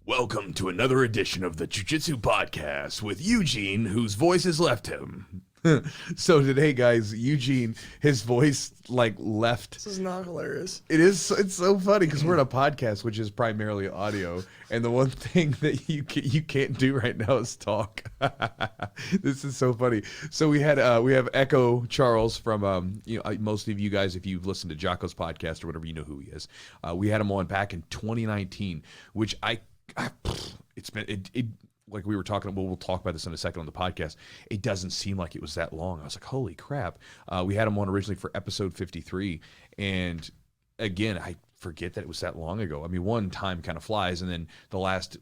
Welcome to another edition of the Jiu-Jitsu Podcast with Eugene, whose voice has left him. So today, guys, Eugene, his voice left. This is not hilarious. It's so funny because we're in a podcast, which is primarily audio, and the one thing that you can't do right now is talk. This is so funny. So we have Echo Charles from most of you guys, if you've listened to Jocko's podcast or whatever, you know who he is. We had him on back in 2019, which like we were talking, we'll talk about this in a second on the podcast. It doesn't seem like it was that long. I was like, holy crap. We had him on originally for episode 53. And again, I forget that it was that long ago. I mean, one time kind of flies. And then the last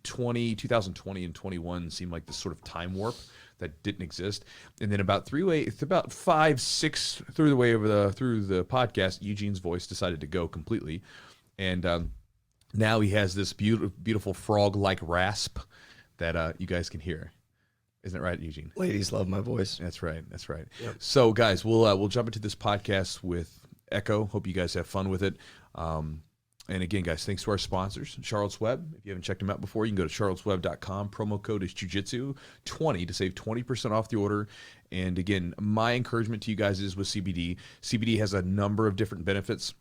2020 and 21 seemed like this sort of time warp that didn't exist. And then about 5-6 through the podcast, Eugene's voice decided to go completely. And now he has this beautiful frog-like rasp that you guys can hear. Isn't it right, Eugene? Ladies love my voice. That's right. That's right. Yep. So, guys, we'll jump into this podcast with Echo. Hope you guys have fun with it. And again, guys, thanks to our sponsors, Charlotte's Web. If you haven't checked them out before, you can go to charlottesweb.com. Promo code is Jiu-Jitsu20 to save 20% off the order. And again, my encouragement to you guys is with CBD. CBD has a number of different benefits.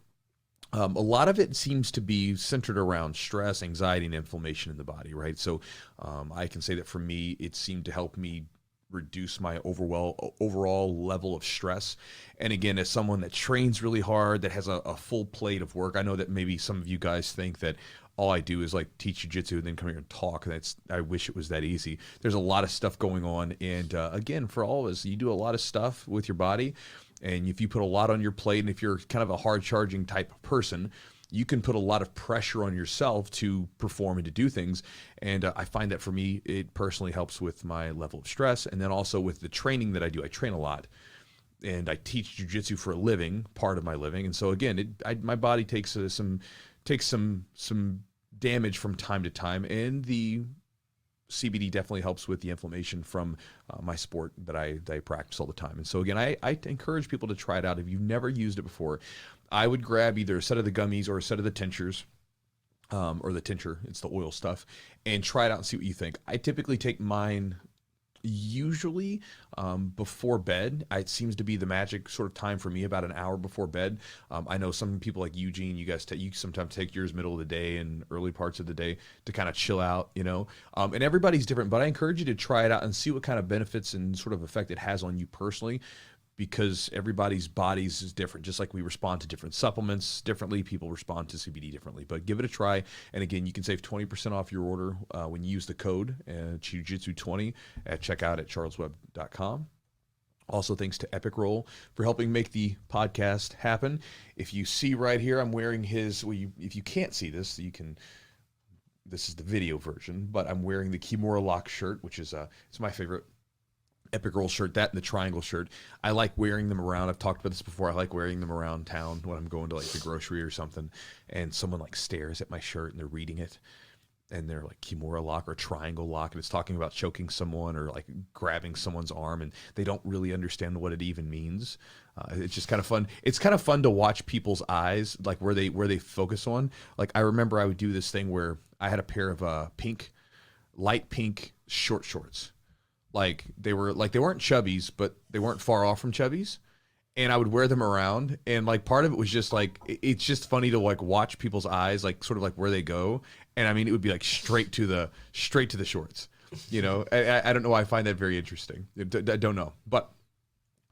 A lot of it seems to be centered around stress, anxiety, and inflammation in the body, right? So I can say that for me, it seemed to help me reduce my overall level of stress. And again, as someone that trains really hard, that has a full plate of work, I know that maybe some of you guys think that all I do is teach jiu-jitsu and then come here and talk. I wish it was that easy. There's a lot of stuff going on. And again, for all of us, you do a lot of stuff with your body. And if you put a lot on your plate, and if you're kind of a hard-charging type of person, you can put a lot of pressure on yourself to perform and to do things. And I find that for me, it personally helps with my level of stress. And then also with the training that I do. I train a lot. And I teach jiu-jitsu for a living, part of my living. And so again, my body takes some damage from time to time. And the CBD definitely helps with the inflammation from my sport that I practice all the time. And so again, I encourage people to try it out. If you've never used it before, I would grab either a set of the gummies or a set of the tinctures, or the tincture, it's the oil stuff, and try it out and see what you think. I typically take mine usually before bed. It seems to be the magic sort of time for me, about an hour before bed. I know some people like Eugene, you guys you sometimes take yours middle of the day and early parts of the day to kind of chill out, and everybody's different, but I encourage you to try it out and see what kind of benefits and sort of effect it has on you personally, because everybody's bodies is different. Just like we respond to different supplements differently, people respond to CBD differently. But give it a try. And again, you can save 20% off your order when you use the code Jiu-Jitsu20 at checkout at charlottesweb.com. Also, thanks to Epic Roll for helping make the podcast happen. If you see right here, I'm wearing his, if you can't see this, this is the video version, but I'm wearing the Kimura Lock shirt, which is it's my favorite Epic Roll shirt, that and the triangle shirt. I like wearing them around. I've talked about this before. I like wearing them around town when I'm going to the grocery or something, and someone stares at my shirt and they're reading it, and they're like Kimura Lock or triangle lock, and it's talking about choking someone or grabbing someone's arm, and they don't really understand what it even means. It's just kind of fun. It's kind of fun to watch people's eyes, where they focus on. I remember I would do this thing where I had a pair of light pink short shorts. They weren't chubbies, but they weren't far off from chubbies. And I would wear them around. And part of it was just it's just funny to watch people's eyes, sort of where they go. And I mean, it would be straight to the shorts, I don't know why I find that very interesting. I don't know. But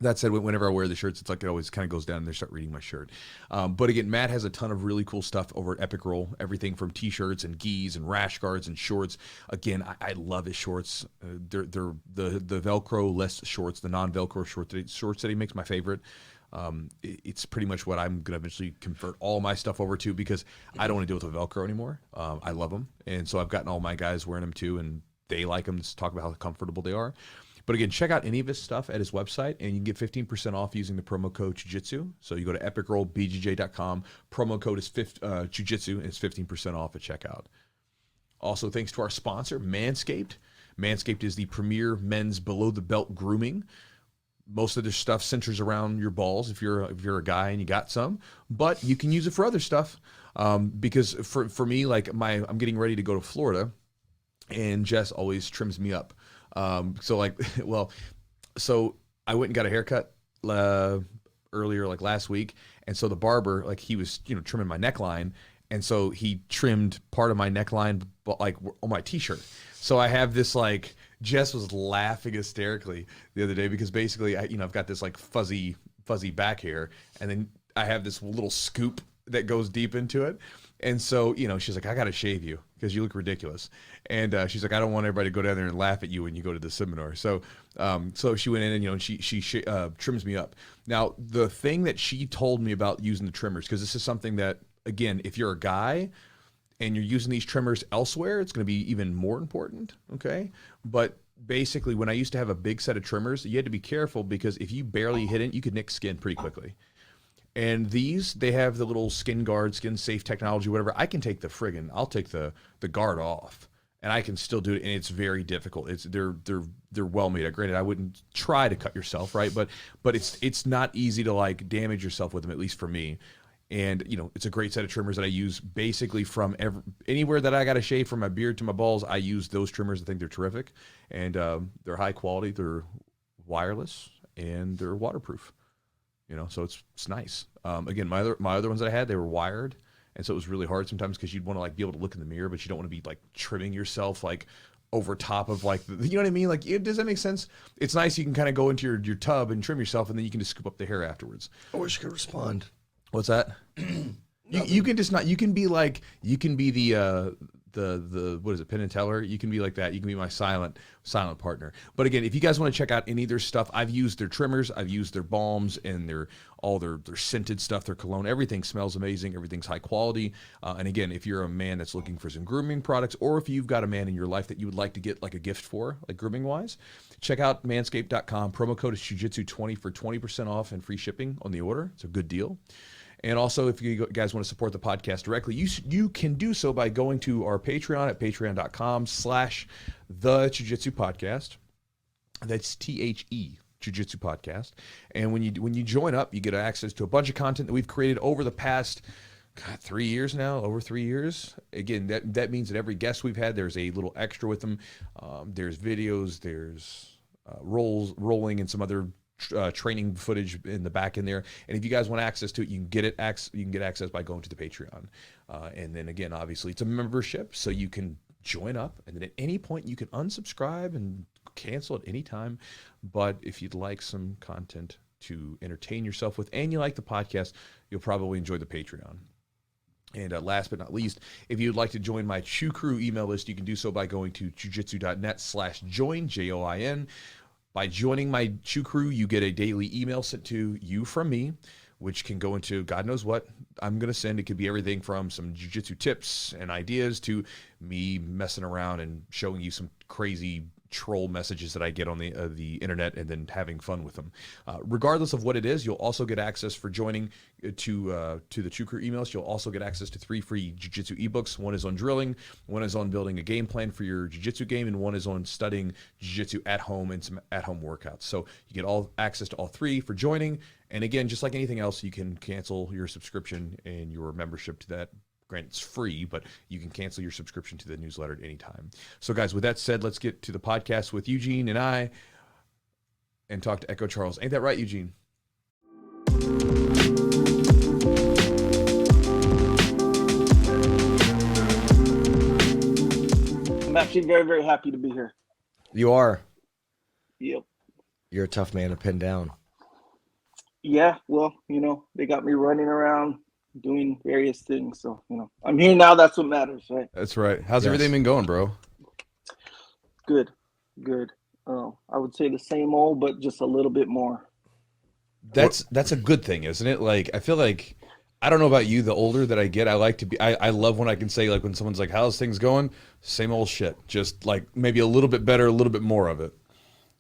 that said, whenever I wear the shirts, it's it always kind of goes down and they start reading my shirt. But again, Matt has a ton of really cool stuff over at Epic Roll. Everything from t-shirts and gis and rash guards and shorts. Again, I love his shorts. They're the Velcro-less shorts, the non-Velcro shorts that he makes my favorite. It's pretty much what I'm going to eventually convert all my stuff over to, because I don't want to deal with the Velcro anymore. I love them. And so I've gotten all my guys wearing them too, and they like them. Just talk about how comfortable they are. But again, check out any of his stuff at his website, and you can get 15% off using the promo code Jiu-Jitsu. So you go to epicrollbjj.com. Promo code is Jiu-Jitsu, and it's 15% off at checkout. Also, thanks to our sponsor, Manscaped. Manscaped is the premier men's below-the-belt grooming. most of the stuff centers around your balls if you're a guy and you got some, but you can use it for other stuff. Because for me, like I'm getting ready to go to Florida, and Jess always trims me up. So I went and got a haircut earlier, like last week, and so the barber, like he was trimming my neckline, and so he trimmed part of my neckline, but like on my t-shirt. So I have this like. Jess was laughing hysterically the other day because basically, I've got this like fuzzy back hair, and then I have this little scoop that goes deep into it. And so, she's like, I got to shave you because you look ridiculous. And she's like, I don't want everybody to go down there and laugh at you when you go to the seminar. So she went in and, she trims me up. Now, the thing that she told me about using the trimmers, because this is something that, again, if you're a guy and you're using these trimmers elsewhere, it's going to be even more important, okay? But basically, when I used to have a big set of trimmers, you had to be careful because if you barely hit it, you could nick skin pretty quickly. And these, they have the little skin guard, skin safe technology, whatever. I can take I'll take the guard off, and I can still do it, and it's very difficult. They're well made. Granted, I wouldn't try to cut yourself, right? But it's not easy to like damage yourself with them, at least for me. And, it's a great set of trimmers that I use basically from anywhere that I got to shave from my beard to my balls. I use those trimmers. I think they're terrific. And they're high quality. They're wireless. And they're waterproof. So it's nice. Again, my other ones that I had, they were wired. And so it was really hard sometimes because you'd want to like be able to look in the mirror, but you don't want to be like trimming yourself like over top of like, you know what I mean? Like, does that make sense? It's nice. You can kind of go into your tub and trim yourself, and then you can just scoop up the hair afterwards. I wish I could respond. What's that? you can just not. You can be the what is it, Penn and Teller? You can be like that. You can be my silent partner. But again, if you guys want to check out any of their stuff, I've used their trimmers, I've used their balms, and their scented stuff, their cologne. Everything smells amazing. Everything's high quality. And again, if you're a man that's looking for some grooming products, or if you've got a man in your life that you would like to get like a gift for, like grooming wise, check out manscaped.com. Promo code is Jiu-Jitsu20 for 20% off and free shipping on the order. It's a good deal. And also, if you guys want to support the podcast directly, you can do so by going to our Patreon at patreon.com/the Jiu-Jitsu Podcast. That's THE Jiu-Jitsu Podcast. And when you join up, you get access to a bunch of content that we've created over the past 3 years now, over 3 years. Again, that means that every guest we've had, there's a little extra with them. There's videos, there's rolling, and some other training footage in the back in there. And if you guys want access to it, you can get access by going to the Patreon. And then again, obviously it's a membership, so you can join up, and then at any point you can unsubscribe and cancel at any time. But if you'd like some content to entertain yourself with, and you like the podcast, you'll probably enjoy the Patreon. And last but not least, if you'd like to join my Chew Crew email list, you can do so by going to jujitsu.net/join, JOIN. By joining my Chew Crew, you get a daily email sent to you from me, which can go into God knows what I'm going to send. It could be everything from some jiu-jitsu tips and ideas to me messing around and showing you some crazy troll messages that I get on the internet and then having fun with them. Regardless of what it is, you'll also get access for joining to the Chew Crew emails. You'll also get access to 3 free jiu-jitsu ebooks. One is on drilling, one is on building a game plan for your jiu-jitsu game, and one is on studying jiu-jitsu at home and some at-home workouts. So you get all access to all 3 for joining. And again, just like anything else, you can cancel your subscription and your membership to that. Granted, it's free, but you can cancel your subscription to the newsletter at any time. So guys, with that said, let's get to the podcast with Eugene and I and talk to Echo Charles. Ain't that right, Eugene? I'm actually very, very happy to be here. You are. Yep. You're a tough man to pin down. Yeah, well, they got me running around doing various things. So, I'm here now. That's what matters, right? That's right. How's everything been going, bro? Good. I would say the same old, but just a little bit more. That's a good thing, isn't it? Like, I feel like, I don't know about you, the older that I get, I like to be, I love when I can say, like, when someone's like, how's things going? Same old shit. Just like maybe a little bit better, a little bit more of it.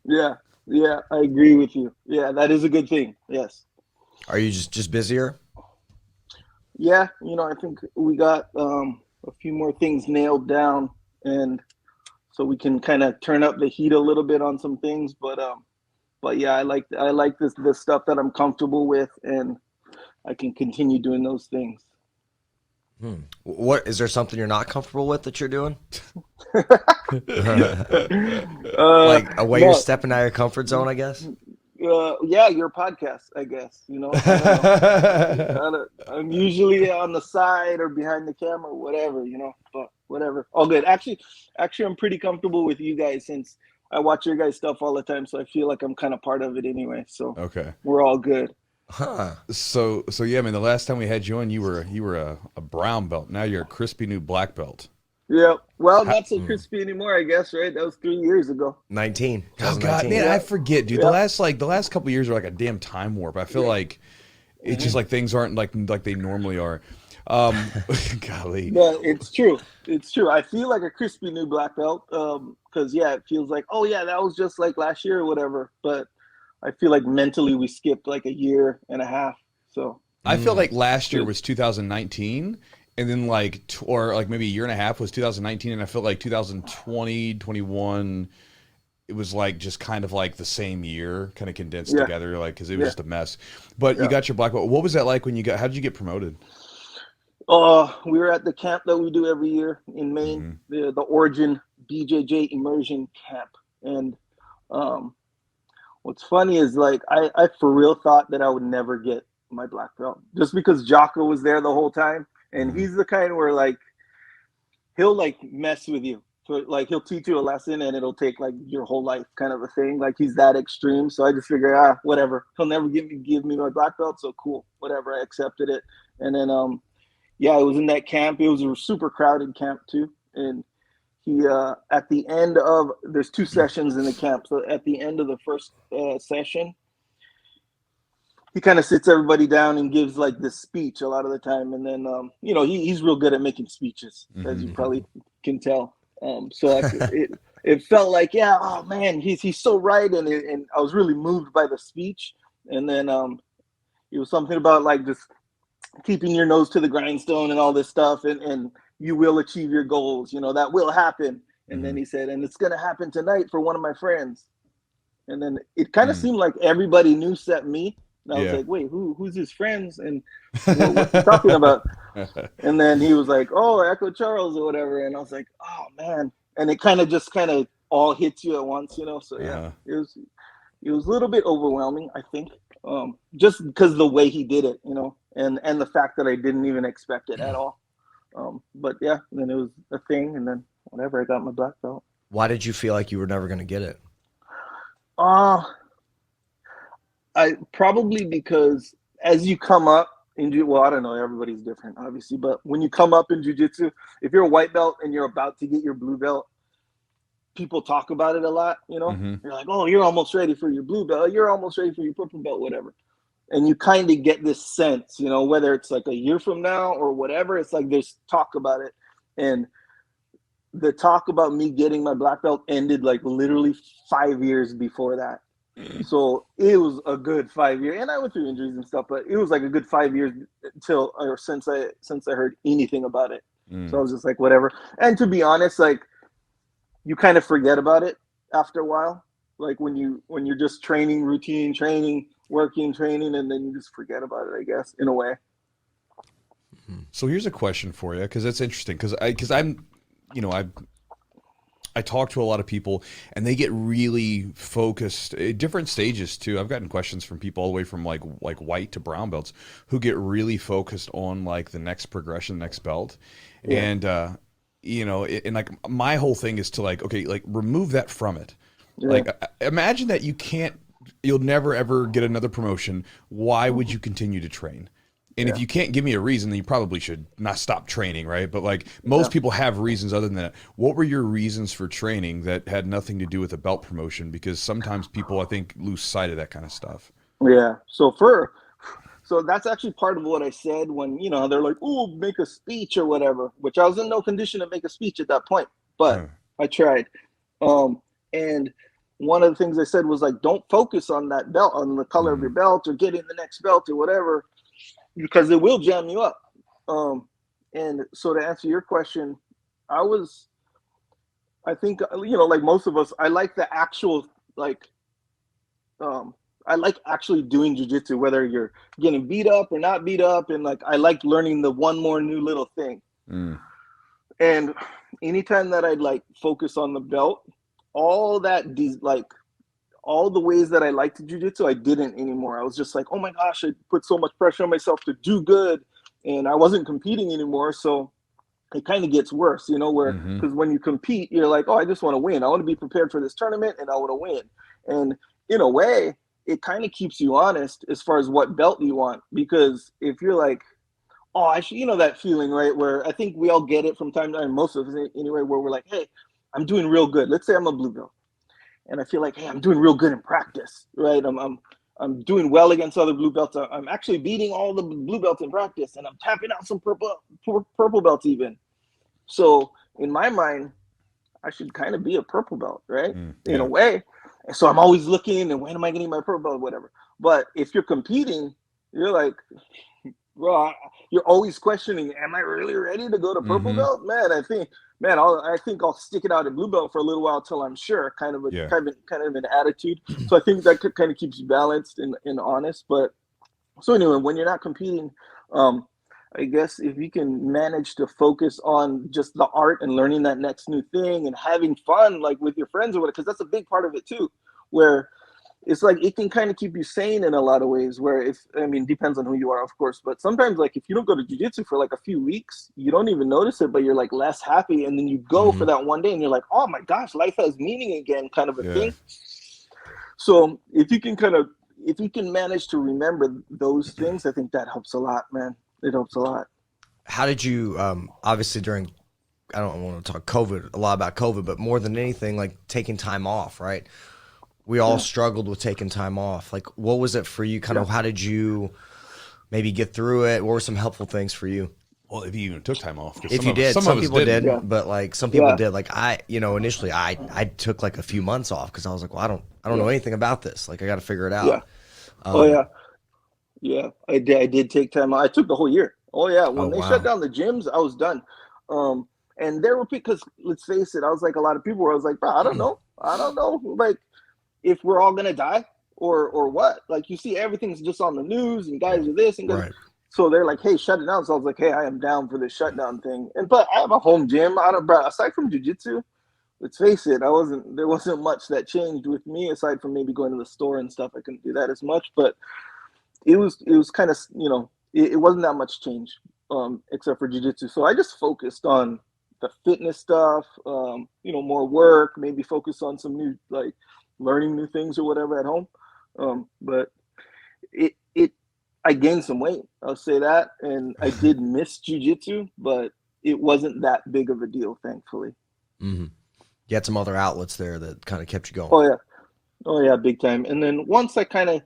Yeah, I agree with you. Yeah, that is a good thing. Yes. Are you just busier? Yeah, I think we got a few more things nailed down, and so we can kind of turn up the heat a little bit on some things. But But yeah, I like the stuff that I'm comfortable with, and I can continue doing those things. What is there something you're not comfortable with that you're doing? Like a way you're No, stepping out of your comfort zone, I guess. yeah, your podcast, I guess. You know, I don't know. I'm usually on the side or behind the camera, whatever. You know, but whatever, all good. Actually, I'm pretty comfortable with you guys since I watch your guys' stuff all the time, so I feel like I'm kind of part of it anyway. So Okay. we're all good. Huh. So yeah, I mean, the last time we had you on, you were a brown belt. Now you're a crispy new black belt. Yeah. Well, not so crispy anymore, I guess. Right? That was 3 years ago. 19. Oh God, man, Yeah. I forget, dude. Yeah. The last couple of years are like a damn time warp. I feel like it's just like things aren't like they normally are. Golly. But it's true. It's true. I feel like a crispy new black belt. Because yeah, it feels like, oh yeah, that was just like last year or whatever. But I feel like mentally we skipped like a year and a half. So I feel like last year was 2019, and then or like maybe a year and a half was 2019, and I feel like 2020, 21, it was like just kind of like the same year, kind of condensed together, like because it was just a mess. But you got your black belt. What was that like when you got? How did you get promoted? we were at the camp that we do every year in Maine, the Origin BJJ immersion camp, and what's funny is like I for real thought that I would never get my black belt just because Jocko was there the whole time, and he's the kind where like he'll like mess with you. So like he'll teach you a lesson and it'll take like your whole life kind of a thing. Like he's that extreme. So I just figured, whatever. He'll never give me my black belt. So cool, whatever. I accepted it. And then yeah, I was in that camp. It was a super crowded camp too. And he at the end of there's 2 sessions in the camp. So at the end of the first session, he kind of sits everybody down and gives like this speech a lot of the time. And then you know, he's real good at making speeches, as you probably can tell. So it felt like, yeah, oh man, he's so right, and I was really moved by the speech. And then it was something about like just keeping your nose to the grindstone and all this stuff, and you will achieve your goals. You know, that will happen. And then he said, and it's gonna happen tonight for one of my friends. And then it kind of seemed like everybody knew except me. And I was like, wait, who's his friends? And what's he talking about? And then he was like, oh, Echo Charles or whatever. And I was like, oh, man. And it kind of all hits you at once, you know? So, yeah, it was a little bit overwhelming, I think, just because the way he did it, you know, and the fact that I didn't even expect it at all. But, yeah, then it was a thing. And then whatever, I got my black belt. Why did you feel like you were never going to get it? I probably because as you come up in well, I don't know, everybody's different, obviously, but when you come up in jiu-jitsu, if you're a white belt and you're about to get your blue belt, people talk about it a lot, you know? You're like, oh, you're almost ready for your blue belt, you're almost ready for your purple belt, whatever. And you kind of get this sense, you know, whether it's like a year from now or whatever, it's like there's talk about it. And the talk about me getting my black belt ended like literally 5 years before that. So it was a good 5 years, and I went through injuries and stuff, but it was like a good 5 years since I heard anything about it. So I was just like, whatever. And to be honest, like you kind of forget about it after a while, like when you're just training, routine training, working, training, and then you just forget about it, I guess, in a way. So here's a question for you, because that's interesting, because I'm, you know, I talk to a lot of people and they get really focused at different stages too. I've gotten questions from people all the way from like white to brown belts who get really focused on like the next progression, next belt. Yeah. And, you know, and like my whole thing is to like, okay, like remove that from it. Yeah. Like imagine that you'll never ever get another promotion. Why would you continue to train? And if you can't give me a reason, then you probably should not stop training, right? But like most people have reasons other than that. What were your reasons for training that had nothing to do with a belt promotion? Because sometimes people, I think, lose sight of that kind of stuff. Yeah. So that's actually part of what I said when, you know, they're like, oh, make a speech or whatever, which I was in no condition to make a speech at that point, but I tried. And one of the things I said was like, don't focus on that belt, on the color of your belt or getting the next belt or whatever, because it will jam you up. And so to answer your question, I think, you know, like most of us, I like the actual, like, I like actually doing jiu-jitsu, whether you're getting beat up or not beat up, and like I like learning the one more new little thing. And anytime that I'd like focus on the belt, all that like all the ways that I liked jiu-jitsu, I didn't anymore. I was just like, oh my gosh, I put so much pressure on myself to do good, and I wasn't competing anymore. So it kind of gets worse, you know, where because when you compete, you're like, oh, I just want to win. I want to be prepared for this tournament, and I want to win. And in a way, it kind of keeps you honest as far as what belt you want. Because if you're like, oh, I should, you know, that feeling, right? Where I think we all get it from time to time, most of us anyway, where we're like, hey, I'm doing real good. Let's say I'm a blue belt, and I feel like, hey, I'm doing real good in practice, right? I'm doing well against other blue belts. I'm actually beating all the blue belts in practice, and I'm tapping out some purple belts even. So in my mind, I should kind of be a purple belt, right? In a way. And so I'm always looking, and when am I getting my purple belt, whatever. But if you're competing, you're like, bro, you're always questioning, am I really ready to go to purple belt? Man, I think I'll stick it out in blue belt for a little while till I'm sure, kind of an attitude. So I think that kind of keeps you balanced and honest. But so anyway, when you're not competing, I guess if you can manage to focus on just the art and learning that next new thing and having fun, like with your friends or whatever, because that's a big part of it too, where it's like it can kind of keep you sane in a lot of ways. Where depends on who you are, of course, but sometimes like if you don't go to jiu-jitsu for like a few weeks, you don't even notice it, but you're like less happy, and then you go for that one day and you're like, oh my gosh, life has meaning again, kind of a thing. So if you can manage to remember those things, I think that helps a lot, man. It helps a lot. How did you, obviously during, I don't want to talk a lot about COVID, but more than anything, like taking time off, right? We all struggled with taking time off. Like, what was it for you? Kind of, how did you maybe get through it? What were some helpful things for you? Well, if you even took time off. If you did, some people didn't, but like some people did. Like initially I took like a few months off because I was like, well, I don't know anything about this. Like I got to figure it out. Yeah, I did take time. I took the whole year. When they shut down the gyms, I was done. And there were, because let's face it, I was like a lot of people where I was like, bro, I don't know, like if we're all gonna die or what. Like you see everything's just on the news and guys are this and guys. So they're like, hey, shut it down. So I was like, hey, I am down for this shutdown thing. But I have a home gym. Aside from jiu-jitsu, let's face it, there wasn't much that changed with me aside from maybe going to the store and stuff. I couldn't do that as much, but it was kind of, you know, it wasn't that much change, except for jiu-jitsu. So I just focused on the fitness stuff, more work, maybe focus on some new, like learning new things or whatever at home. But I gained some weight, I'll say that. And I did miss jiu-jitsu, but it wasn't that big of a deal, thankfully. You had some other outlets there that kind of kept you going. Oh yeah, big time. And then once I kind of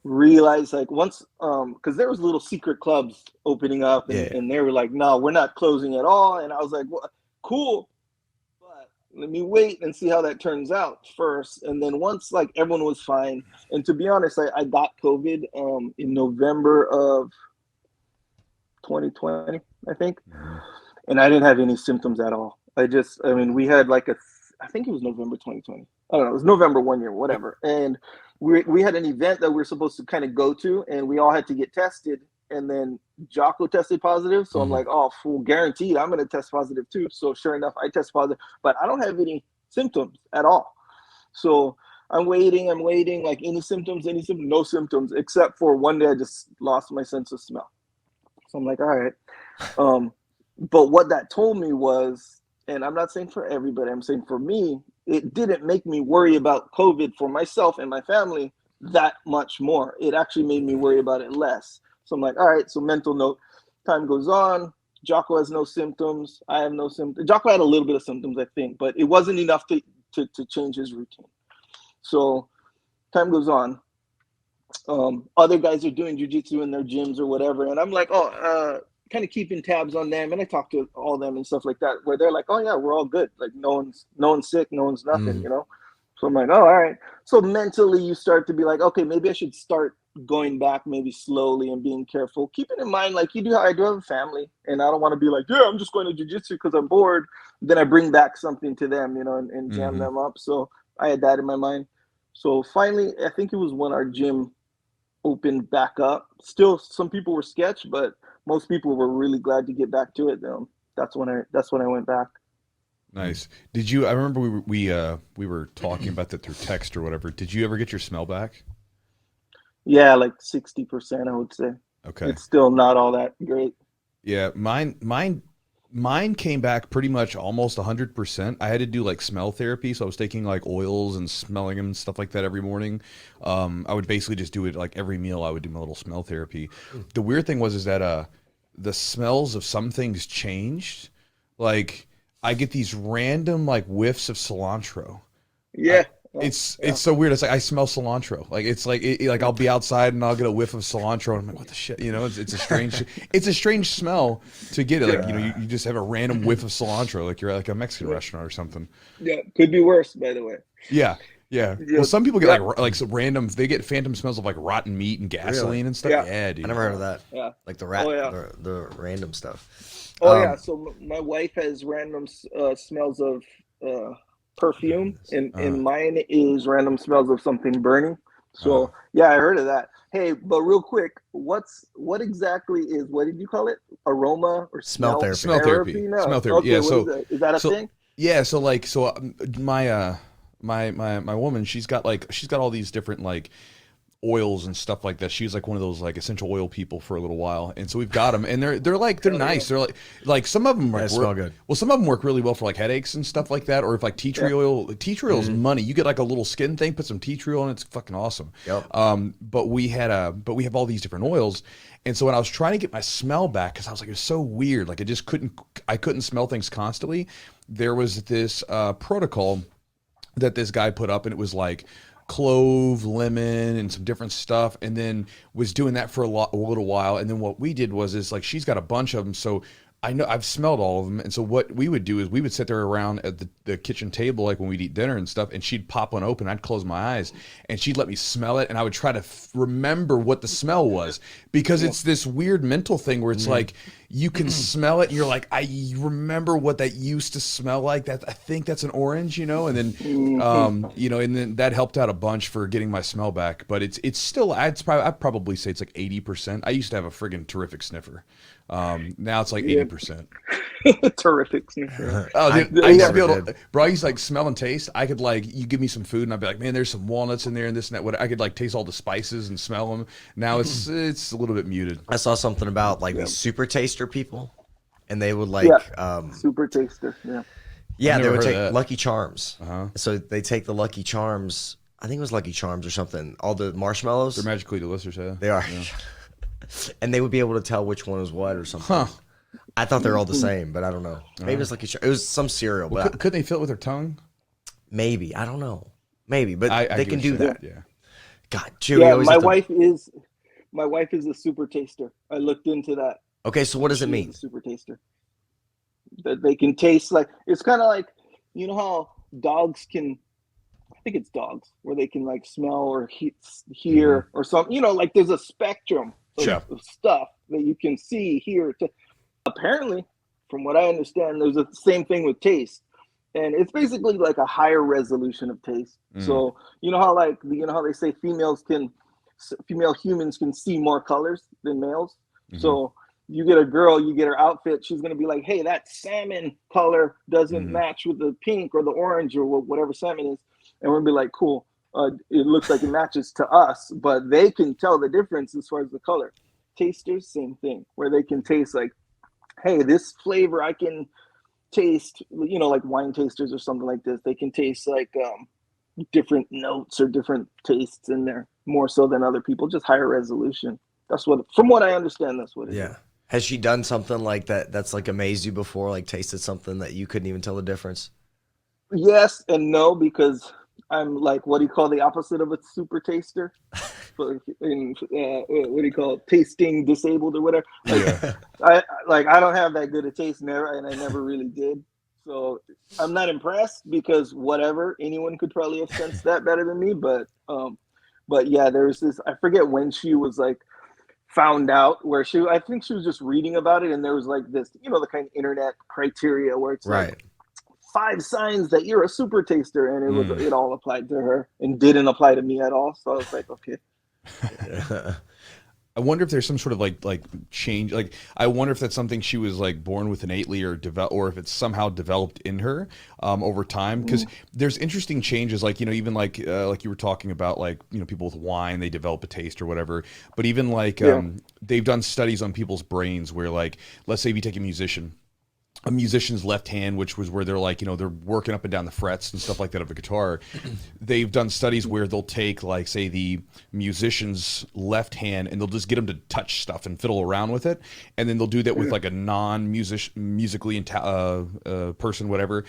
realized, like because there was little secret clubs opening up, and they were like, no, we're not closing at all. And I was like, well, cool, but let me wait and see how that turns out first. And then once like everyone was fine, and to be honest, I got COVID in November of 2020, I think, and I didn't have any symptoms at all. We had like I think it was November 2020. I don't know, it was November one year, whatever. And we had an event that we were supposed to kind of go to, and we all had to get tested. And then Jocko tested positive. So I'm like, oh, full guaranteed, I'm going to test positive too. So sure enough, I test positive, but I don't have any symptoms at all. So I'm waiting, like any symptoms, no symptoms, except for one day I just lost my sense of smell. So I'm like, all right. But what that told me was, and I'm not saying for everybody, I'm saying for me, it didn't make me worry about COVID for myself and my family that much more. It actually made me worry about it less. So I'm like, all right, so mental note, time goes on. Jocko has no symptoms. I have no symptoms. Jocko had a little bit of symptoms, I think, but it wasn't enough to change his routine. So time goes on. Other guys are doing jiu-jitsu in their gyms or whatever. And I'm like, kind of keeping tabs on them. And I talk to all of them and stuff like that, where they're like, oh yeah, we're all good. Like no one's sick. No one's nothing, you know? So I'm like, oh, all right. So mentally you start to be like, okay, maybe I should start going back maybe slowly and being careful. Keeping in mind, like I do have a family, and I don't want to be like, yeah, I'm just going to jiu-jitsu because I'm bored. Then I bring back something to them, you know, and jam them up. So I had that in my mind. So finally, I think it was when our gym opened back up. Still, some people were sketched, but most people were really glad to get back to it. That's when I went back. Nice. Did you? I remember we were talking about that through text or whatever. Did you ever get your smell back? Yeah, like 60%, I would say. Okay. It's still not all that great. Yeah, mine came back pretty much almost 100%. I had to do like smell therapy, so I was taking like oils and smelling them and stuff like that every morning. I would basically just do it like every meal. I would do my little smell therapy. The weird thing was that the smells of some things changed. Like I get these random like whiffs of cilantro. Yeah. It's so weird. It's like I smell cilantro. Like it's like like I'll be outside and I'll get a whiff of cilantro and I'm like, what the shit? You know, it's a strange smell to get it. Like you just have a random whiff of cilantro, like you're at like a Mexican restaurant or something. Yeah, could be worse, by the way. Yeah. Well, some people get like some random. They get phantom smells of like rotten meat and gasoline and stuff. Yeah, dude. I never heard of that. Yeah, like the the random stuff. So my wife has random smells of perfume, and mine is random smells of something burning. So I heard of that. Hey, but real quick, what exactly is, what did you call it? Aroma or smell therapy? Smell therapy. No. Smell therapy. Okay, Yeah. So is that a thing? Yeah. So my woman, she's got all these different like oils and stuff like that. She's like one of those like essential oil people for a little while, and so we've got them, and they're nice. They're like some of them smell good. Well, some of them work really well for like headaches and stuff like that, or if like tea tree oil. Tea tree oil is money. You get like a little skin thing, put some tea tree oil in, it's fucking awesome. Yep. But we have all these different oils, and so when I was trying to get my smell back, because I was like, it was so weird, like I couldn't smell things constantly. There was this protocol that this guy put up, and it was like clove, lemon, and some different stuff, and then was doing that for a little while. And then what we did was like she's got a bunch of them, so I know I've smelled all of them. And so what we would do is we would sit there around at the kitchen table, like when we'd eat dinner and stuff, and she'd pop one open. I'd close my eyes, and she'd let me smell it, and I would try to remember what the smell was, because it's this weird mental thing where it's like you can smell it, and you're like, I remember what that used to smell like. That I think that's an orange, and then and then that helped out a bunch for getting my smell back. But it's still I'd probably say it's like 80%. I used to have a friggin' terrific sniffer. Now it's like 80%. Terrific sniffer. Oh, dude, I used to be able to, bro. I used to like smell and taste. I could like, you give me some food and I'd be like, man, there's some walnuts in there and this and that. What I could like taste all the spices and smell them. Now it's a little bit muted. I saw something about like these super taster people, and they would like super taster. Yeah, they would take Lucky Charms. So they take the Lucky Charms. I think it was Lucky Charms or something. All the marshmallows. They're magically delicious. Yeah, they are. Yeah. And they would be able to tell which one was what or something. I thought they were all the same, but I don't know. Maybe it's Lucky Charms. It was some cereal. Well, but couldn't they fill it with their tongue? Maybe. I don't know. Maybe, but they can do that. Yeah. God, Chewy. My wife is a super taster. I looked into that. Okay, so what does it mean? Super taster. That they can taste like, it's kind of like, you know how dogs can, I think it's dogs, where they can like smell or hear or something. Like there's a spectrum of stuff that you can see, hear. Apparently, from what I understand, there's the same thing with taste. And it's basically like a higher resolution of taste. So you know how they say female humans can see more colors than males. So you get a girl, you get her outfit, she's going to be like, hey, that salmon color doesn't match with the pink or the orange or whatever salmon is. And we're going to be like, cool, it looks like it matches to us, but they can tell the difference as far as the color. Tasters, same thing, where they can taste like, hey, this flavor I can taste, like wine tasters or something like this. They can taste like different notes or different tastes in there, more so than other people, just higher resolution. From what I understand, that's what it is. Has she done something like that that's like amazed you before, like tasted something that you couldn't even tell the difference? Yes and no, because I'm like, what do you call the opposite of a super taster? What do you call it? Tasting disabled or whatever. I don't have that good a taste, and I never really did. So I'm not impressed, because whatever, anyone could probably have sensed that better than me. But yeah, there's this, I forget when she was like found out, where I think she was just reading about it, and there was like this, the kind of internet criteria where it's like 5 signs that you're a super taster, and it all applied to her and didn't apply to me at all. So I was like, okay. I wonder if there's some sort of like change. Like, I wonder if that's something she was like born with innately, or if it's somehow developed in her over time. Because there's interesting changes, like, you know, even like you were talking about, like, you know, people with wine, they develop a taste or whatever. But even like they've done studies on people's brains where, like, let's say if you take a musician's left hand, which was where they're like, you know, they're working up and down the frets and stuff like that of a guitar. They've done studies where they'll take, like, say, the musician's left hand, and they'll just get them to touch stuff and fiddle around with it, and then they'll do that with like a musically person, whatever,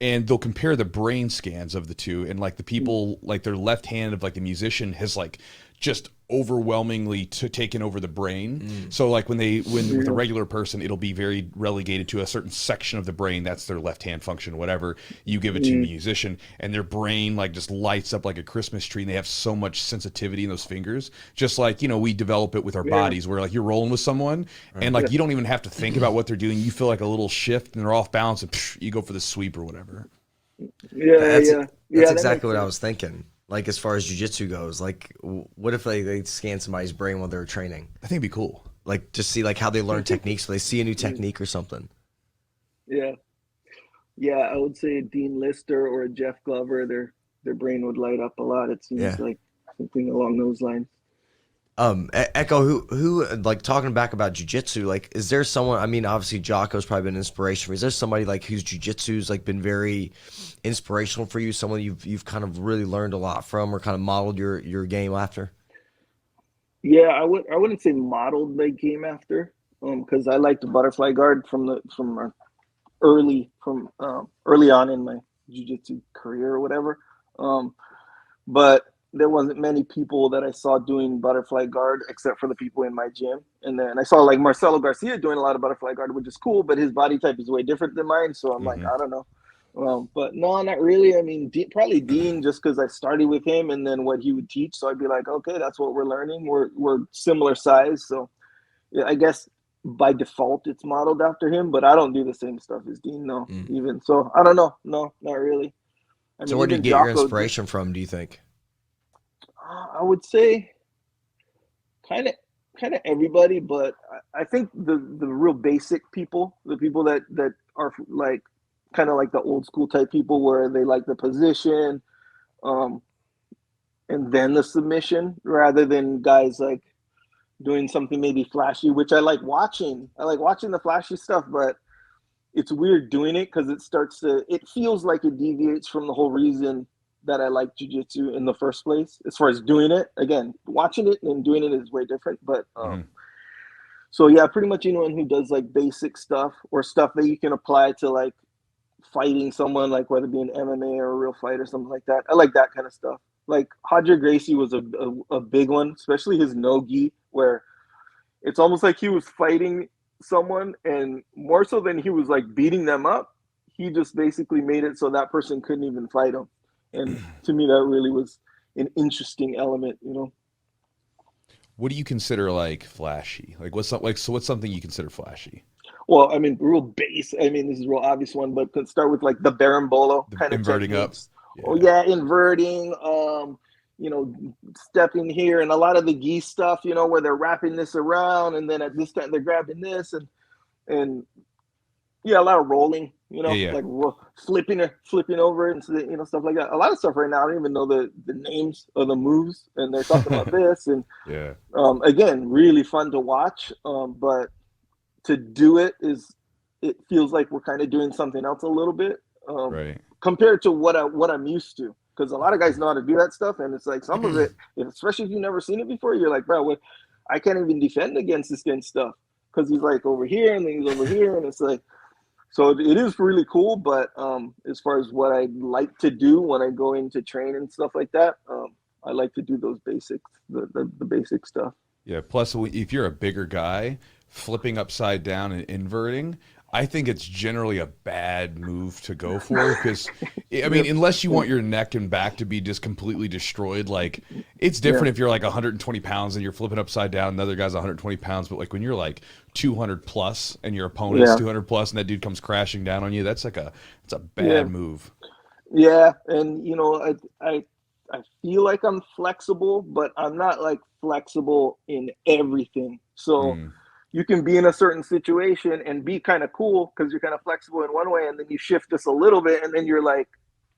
and they'll compare the brain scans of the two, and like the people, like their left hand of like the musician has like just overwhelmingly taken over the brain. So like when with a regular person, it'll be very relegated to a certain section of the brain. That's their left hand function, whatever. You give it to a musician, and their brain like just lights up like a Christmas tree, and they have so much sensitivity in those fingers. Just like, you know, we develop it with our bodies, where like you're rolling with someone and like you don't even have to think about what they're doing. You feel like a little shift and they're off balance, and you go for the sweep or whatever. That's exactly what I was thinking. Like, as far as jiu-jitsu goes, like, what if they scan somebody's brain while they're training? I think it'd be cool. Like, just see like how they learn techniques, so they see a new technique or something. Yeah, I would say a Dean Lister or a Jeff Glover, their brain would light up a lot. It seems like something along those lines. Echo, who like, talking back about jiu-jitsu, like, is there someone, I mean, obviously Jocko's probably been an inspiration for you. Is there somebody like whose jiu-jitsu's like been very inspirational for you, someone you've kind of really learned a lot from, or kind of modeled your game after? Yeah, I wouldn't say modeled my game after, because I liked the butterfly guard from early on in my jiu-jitsu career or whatever. But there wasn't many people that I saw doing butterfly guard except for the people in my gym. And then I saw like Marcelo Garcia doing a lot of butterfly guard, which is cool, but his body type is way different than mine. So I'm like, I don't know. But no, not really. I mean, probably Dean, just because I started with him and then what he would teach. So I'd be like, okay, that's what we're learning. We're similar size. So yeah, I guess by default it's modeled after him, but I don't do the same stuff as Dean, even. So I don't know. No, not really. So where do you get your inspiration from, do you think? I would say kind of everybody, but I think the real basic people, the people that are like kind of like the old school type people, where they like the position, and then the submission, rather than guys like doing something maybe flashy, which I like watching. I like watching the flashy stuff, but it's weird doing it because it feels like it deviates from the whole reason that I like jiu-jitsu in the first place. As far as doing it, again, watching it and doing it is way different. But so yeah, pretty much anyone who does like basic stuff or stuff that you can apply to like fighting someone, like whether it be an MMA or a real fight or something like that. I like that kind of stuff. Like Roger Gracie was a big one, especially his no-gi, where it's almost like he was fighting someone, and more so than he was like beating them up, he just basically made it so that person couldn't even fight him. And to me, that really was an interesting element, you know. What do you consider like flashy? Like what's something you consider flashy? Well, I mean, real base. I mean, this is a real obvious one, but could start with like the berimbolo kind of inverting techniques. up. Oh yeah, inverting. You know, stepping here, and a lot of the gi stuff. You know, where they're wrapping this around, and then at this time they're grabbing this, and yeah, a lot of rolling. You know, like flipping over and stuff like that. A lot of stuff right now, I don't even know the names of the moves, and they're talking about this. And again, really fun to watch. But to do it feels like we're kind of doing something else a little bit, compared to what I'm used to. Because a lot of guys know how to do that stuff, and it's like some of it, especially if you've never seen it before, you're like, bro, I can't even defend against this kind of stuff because he's like over here and then he's over here, and it's like. So it is really cool, but as far as what I like to do when I go into training and stuff like that, I like to do those basics, the basic stuff. Yeah. Plus, if you're a bigger guy, flipping upside down and inverting, I think it's generally a bad move to go for because, I mean, unless you want your neck and back to be just completely destroyed, like it's different if you're like 120 pounds and you're flipping upside down, and the other guy's 120 pounds, but like when you're like 200 plus and your opponent's 200 plus and that dude comes crashing down on you, it's a bad move. Yeah, and you know, I feel like I'm flexible, but I'm not like flexible in everything. So you can be in a certain situation and be kind of cool because you're kind of flexible in one way, and then you shift this a little bit, and then you're like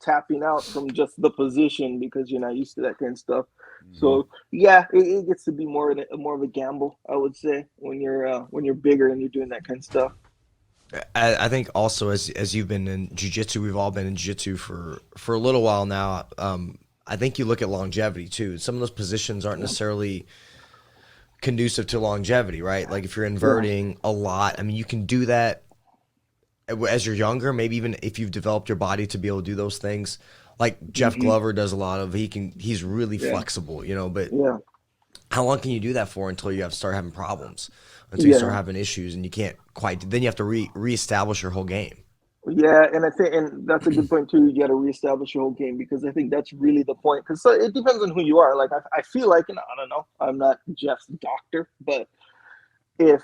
tapping out from just the position because you're not used to that kind of stuff. So yeah, it gets to be more of a gamble, I would say, when you're bigger and you're doing that kind of stuff. I think also as you've been in jiu-jitsu, we've all been in jiu-jitsu for a little while now. I think you look at longevity too. Some of those positions aren't necessarily conducive to longevity, right? Like if you're inverting a lot, I mean, you can do that as you're younger, maybe even if you've developed your body to be able to do those things. Like Jeff Glover does a lot of, he's really flexible, you know, but how long can you do that for until you start having problems, until you start having issues and you can't quite, then you have to reestablish your whole game. Yeah, and I think, and that's a good point too. You got to reestablish your whole game because I think that's really the point. Because it depends on who you are. Like I feel like, and I don't know, I'm not Jeff's doctor, but if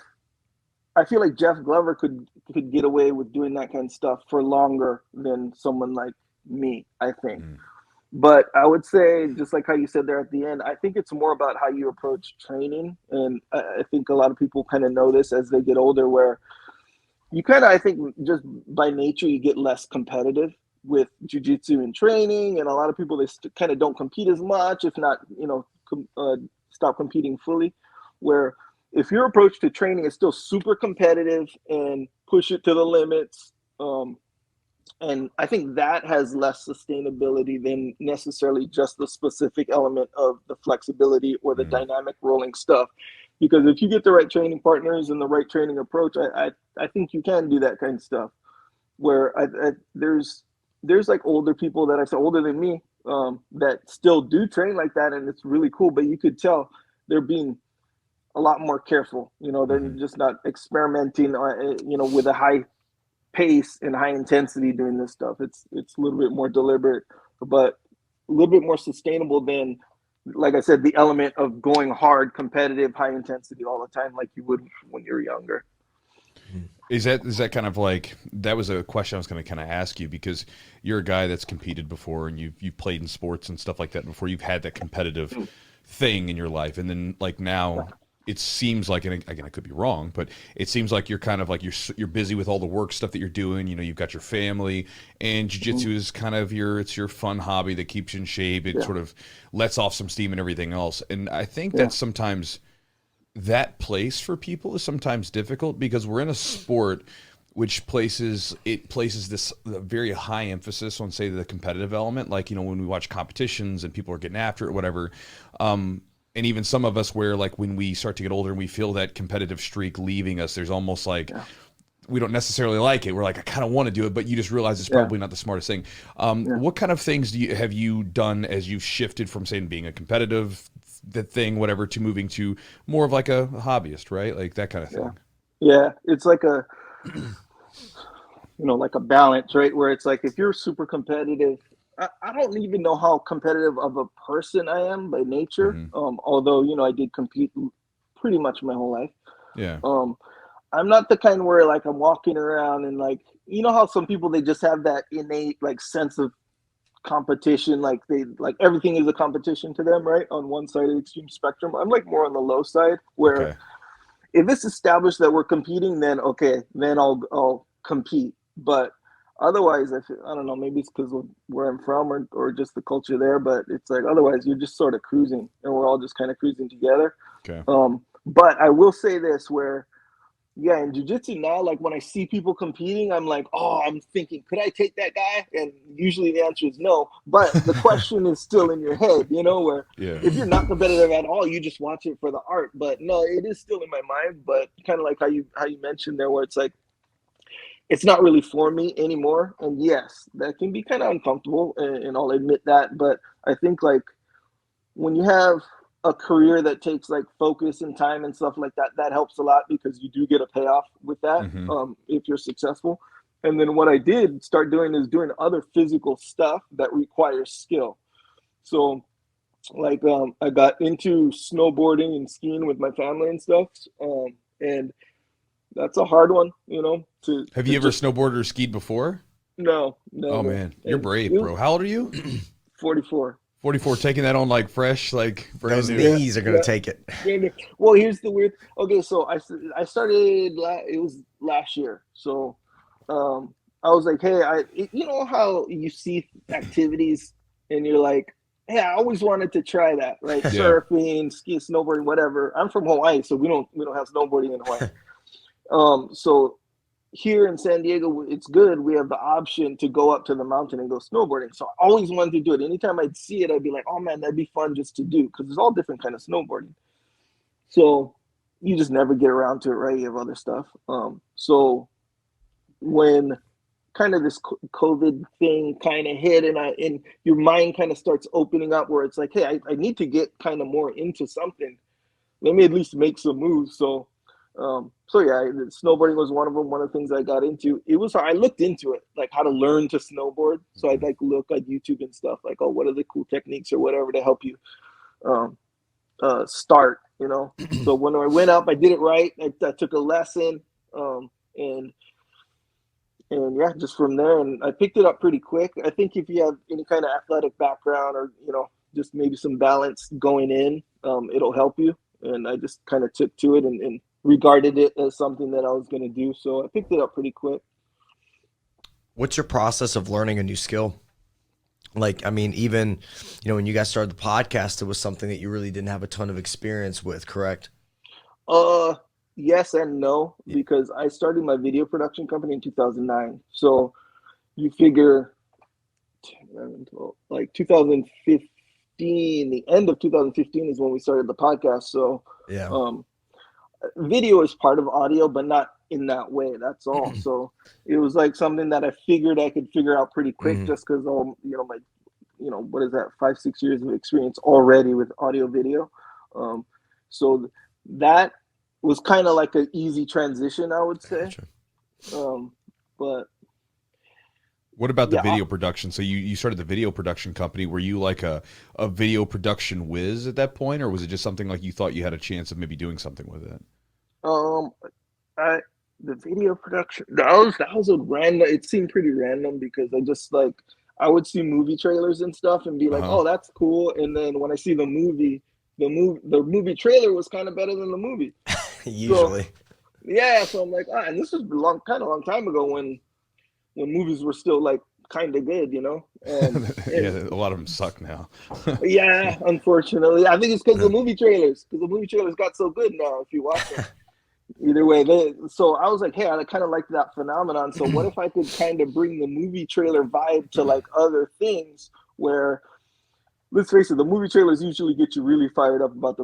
I feel like Jeff Glover could get away with doing that kind of stuff for longer than someone like me, I think. But I would say, just like how you said there at the end, I think it's more about how you approach training, and I think a lot of people kind of know this as they get older, where you kind of, I think, just by nature, you get less competitive with jiu-jitsu and training. And a lot of people, they kind of don't compete as much, if not, you know, stop competing fully. Where if your approach to training is still super competitive and push it to the limits, and I think that has less sustainability than necessarily just the specific element of the flexibility or the dynamic rolling stuff. Because if you get the right training partners and the right training approach, I think you can do that kind of stuff. Where there's like older people that I say older than me that still do train like that, and it's really cool. But you could tell they're being a lot more careful. You know, they're just not experimenting, you know, with a high pace and high intensity doing this stuff. It's a little bit more deliberate, but a little bit more sustainable than, like I said, the element of going hard, competitive, high intensity all the time, like you would when you're younger. Is that kind of like, that was a question I was going to kind of ask you, because you're a guy that's competed before and you've played in sports and stuff like that before. You've had that competitive thing in your life, and then like now it seems like, and again, I could be wrong, but it seems like you're kind of like you're busy with all the work stuff that you're doing. You know, you've got your family, and jiu-jitsu is kind of it's your fun hobby that keeps you in shape. It sort of lets off some steam and everything else. And I think that sometimes that place for people is sometimes difficult because we're in a sport which places this very high emphasis on, say, the competitive element. Like, you know, when we watch competitions and people are getting after it or whatever, and even some of us, where like when we start to get older and we feel that competitive streak leaving us, there's almost like we don't necessarily like it. We're like, I kind of want to do it, but you just realize it's probably not the smartest thing. What kind of things have you done as you've shifted from, saying, being a competitive thing, whatever, to moving to more of like a hobbyist, right? Like that kind of thing. Yeah, it's like a, you know, like a balance, right? Where it's like, if you're super competitive, I don't even know how competitive of a person I am by nature. Although, you know, I did compete pretty much my whole life. Yeah. I'm not the kind where like I'm walking around and like, you know how some people, they just have that innate like sense of competition, like they like everything is a competition to them, right? On one side of the extreme spectrum. I'm like more on the low side, where if it's established that we're competing, then then I'll compete. But otherwise, I don't know, maybe it's because of where I'm from or just the culture there, but it's like, otherwise you're just sort of cruising and we're all just kind of cruising together. But I will say this, where in jiu-jitsu now, like when I see people competing, I'm like, I'm thinking, could I take that guy? And usually the answer is no, but the question is still in your head, you know, where if you're not competitive at all, you just watch it for the art. But no, it is still in my mind, but kind of like how you mentioned there, where it's like, it's not really for me anymore. And yes, that can be kind of uncomfortable, and I'll admit that. But I think like when you have a career that takes like focus and time and stuff like that, that helps a lot because you do get a payoff with that if you're successful. And then what I did start doing is doing other physical stuff that requires skill. So like I got into snowboarding and skiing with my family and stuff. And that's a hard one, you know. Have you ever snowboarded or skied before? No. Oh man, you're brave, bro. How old are you? 44. 44, taking that on like fresh, like brand Those new. knees are gonna take it. Well, here's the weird. Okay, so I started. It was last year. So, I was like, hey, you know how you see activities and you're like, hey, I always wanted to try that, like surfing, skiing, snowboarding, whatever. I'm from Hawaii, so we don't have snowboarding in Hawaii. So here in San Diego, it's good. We have the option to go up to the mountain and go snowboarding. So I always wanted to do it. Anytime I'd see it, I'd be like, oh man, that'd be fun just to do, because there's all different kind of snowboarding. So you just never get around to it, right? You have other stuff. So when kind of this COVID thing kind of hit, and your mind kind of starts opening up where it's like, hey, I need to get kind of more into something. Let me at least make some moves. So yeah, snowboarding was one of them. One of the things I got into. It was hard. I looked into it, like how to learn to snowboard. So I'd like look at YouTube and stuff, like, oh, what are the cool techniques or whatever to help you start, you know. So when I went up, I did it right. I took a lesson, and yeah, just from there, and I picked it up pretty quick. I think if you have any kind of athletic background or, you know, just maybe some balance going in, it'll help you. And I just kind of took to it and regarded it as something that I was going to do. So I picked it up pretty quick. What's your process of learning a new skill? Like, I mean, even, you know, when you guys started the podcast, it was something that you really didn't have a ton of experience with, correct? Yes and no, because I started my video production company in 2009. So you figure like 2015, the end of 2015 is when we started the podcast. So yeah. Video is part of audio, but not in that way. That's all. So it was like something that I figured I could figure out pretty quick, just because what is that, 5-6 years of experience already with audio video. So that was kind of like an easy transition, I would say. Gotcha. But what about the video production? So you started the video production company. Were you like a video production whiz at that point, or was it just something like you thought you had a chance of maybe doing something with it? The video production, that was a random. It seemed pretty random because I would see movie trailers and stuff and be like, oh, that's cool. And then when I see the movie trailer was kind of better than the movie. Usually. So I'm like, and this was a long time ago when movies were still like kind of good, you know. Yeah, a lot of them suck now. Yeah, unfortunately, I think it's because of the movie trailers. Because the movie trailers got so good now, if you watch them. Either way, so I was like, hey, I kind of like that phenomenon. So what if I could kind of bring the movie trailer vibe to like other things where, let's face it, the movie trailers usually get you really fired up about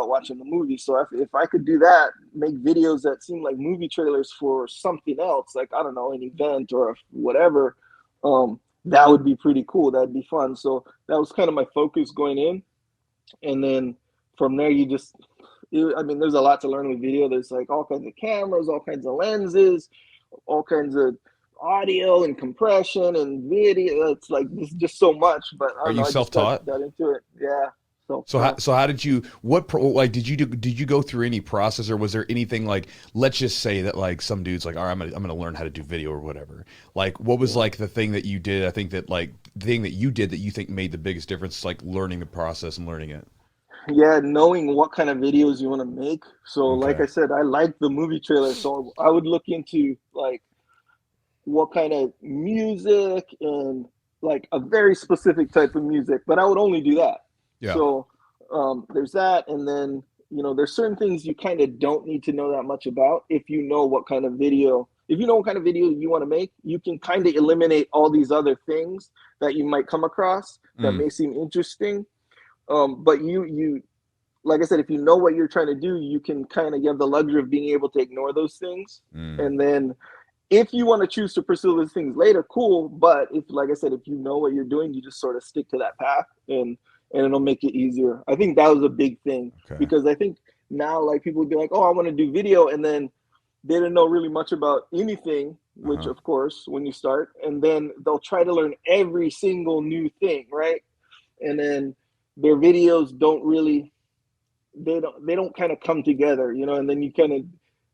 watching the movie. So if I could do that, make videos that seem like movie trailers for something else, like, I don't know, an event or whatever, that would be pretty cool. That'd be fun. So that was kind of my focus going in. And then from there, there's a lot to learn with video. There's like all kinds of cameras, all kinds of lenses, all kinds of audio and compression and video. It's like there's just so much. But are you self-taught? Got into it, yeah. So how did you? Did you go through any process, or was there anything like? Let's just say that like some dude's like, all right, I'm gonna learn how to do video or whatever. Like, what was like the thing that you did? I think that like the thing that you did that you think made the biggest difference, like learning the process and learning it. Yeah, knowing what kind of videos you want to make. So like I said, I like the movie trailer, so I would look into like what kind of music and like a very specific type of music, but I would only do that. Yeah. So there's that, and then there's certain things you kind of don't need to know that much about. If you know what kind of video you want to make, you can kind of eliminate all these other things that you might come across that may seem interesting. But you, like I said, if you know what you're trying to do, you can kind of have the luxury of being able to ignore those things. And then if you want to choose to pursue those things later, cool. But if, like I said, if you know what you're doing, you just sort of stick to that path. And and it'll make it easier. I think that was a big thing because I think now like people would be like, oh, I want to do video, and then they didn't know really much about anything, which of course when you start, and then they'll try to learn every single new thing, right? And then their videos don't really, they don't kind of come together, you know, and then you kind of,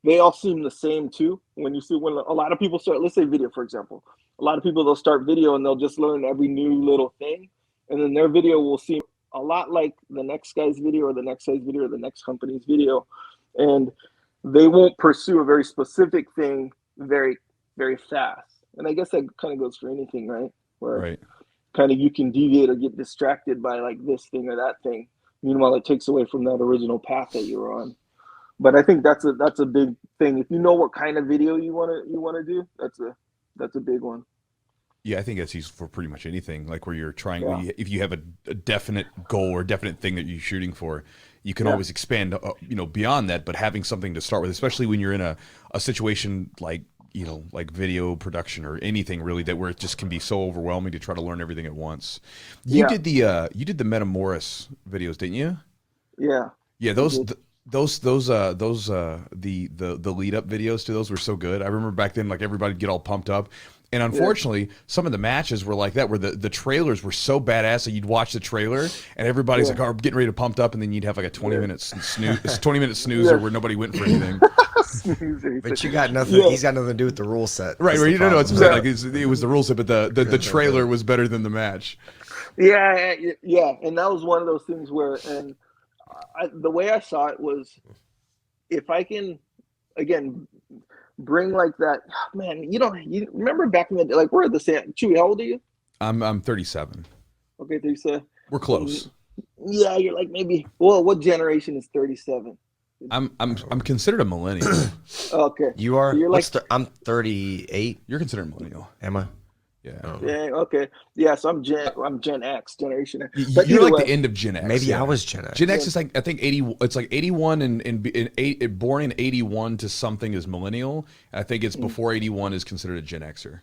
they all seem the same too. When you see, when a lot of people start, let's say video, for example, a lot of people, they'll start video and they'll just learn every new little thing. And then their video will seem a lot like the next guy's video or the next guy's video or the next company's video. And they won't pursue a very specific thing very, very fast. And I guess that kind of goes for anything, right? Where kind of you can deviate or get distracted by like this thing or that thing. Meanwhile, it takes away from that original path that you were on. But I think that's a big thing. If you know what kind of video you want to do, that's a big one. Yeah, I think that's useful for pretty much anything. Like where you're trying, if you have a definite goal or a definite thing that you're shooting for, you can always expand, beyond that. But having something to start with, especially when you're in a situation like, like video production or anything really, that where it just can be so overwhelming to try to learn everything at once. You did the Metamoris videos, didn't you? Yeah. Yeah, those the lead up videos to those were so good. I remember back then, like everybody'd get all pumped up. And unfortunately, some of the matches were like that, where the trailers were so badass that you'd watch the trailer and everybody's like, oh, getting ready to pumped up, and then you'd have like a 20-minute snoozer where nobody went for anything. But you got nothing. He's got nothing to do with the rule set. Right. Right. No, it's like it was the rule set, but the trailer was better than the match. Yeah. And that was one of those things where, and the way I saw it was, if I can, again, bring like that, man, you remember back in the day, like we're the same. Chewy, how old are you? I'm 37. Okay, 37. We're close. Yeah, you're like maybe. Well, what generation is 37? I'm considered a millennial. Okay, you are. So you're like, I'm 38. You're considered a millennial. Am I? Yeah. Oh. Yeah. Okay. Yeah. So I'm Gen X, Generation X. But you're like the end of Gen X. Maybe I was Gen X. Gen X is like, I think 80. It's like 81 and born in 81 to something is millennial. I think it's before 81 is considered a Gen Xer.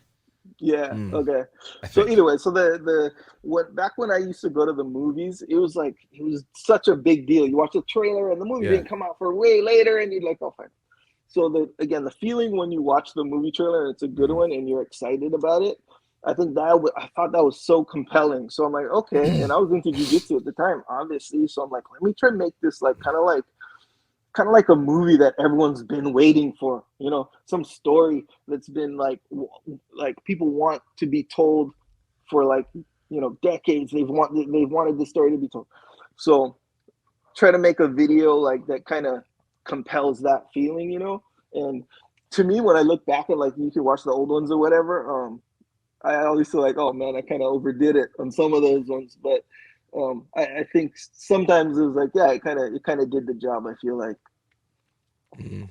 Yeah. Okay. So either way, so back when I used to go to the movies, it was such a big deal. You watch the trailer and the movie didn't come out for way later, and you're like, oh fine. So the feeling when you watch the movie trailer and it's a good one and you're excited about it, I think I thought that was so compelling. So I'm like, okay, and I was into jiu-jitsu at the time, obviously. So I'm like, let me try to make this like kind of like a movie that everyone's been waiting for, some story that's been like people want to be told for like, decades. They've wanted this story to be told. So try to make a video like that kind of compels that feeling, And to me, when I look back at like, you can watch the old ones or whatever, I always feel like, oh man, I kind of overdid it on some of those ones, but I think sometimes it was like, yeah, it kind of did the job. I feel like.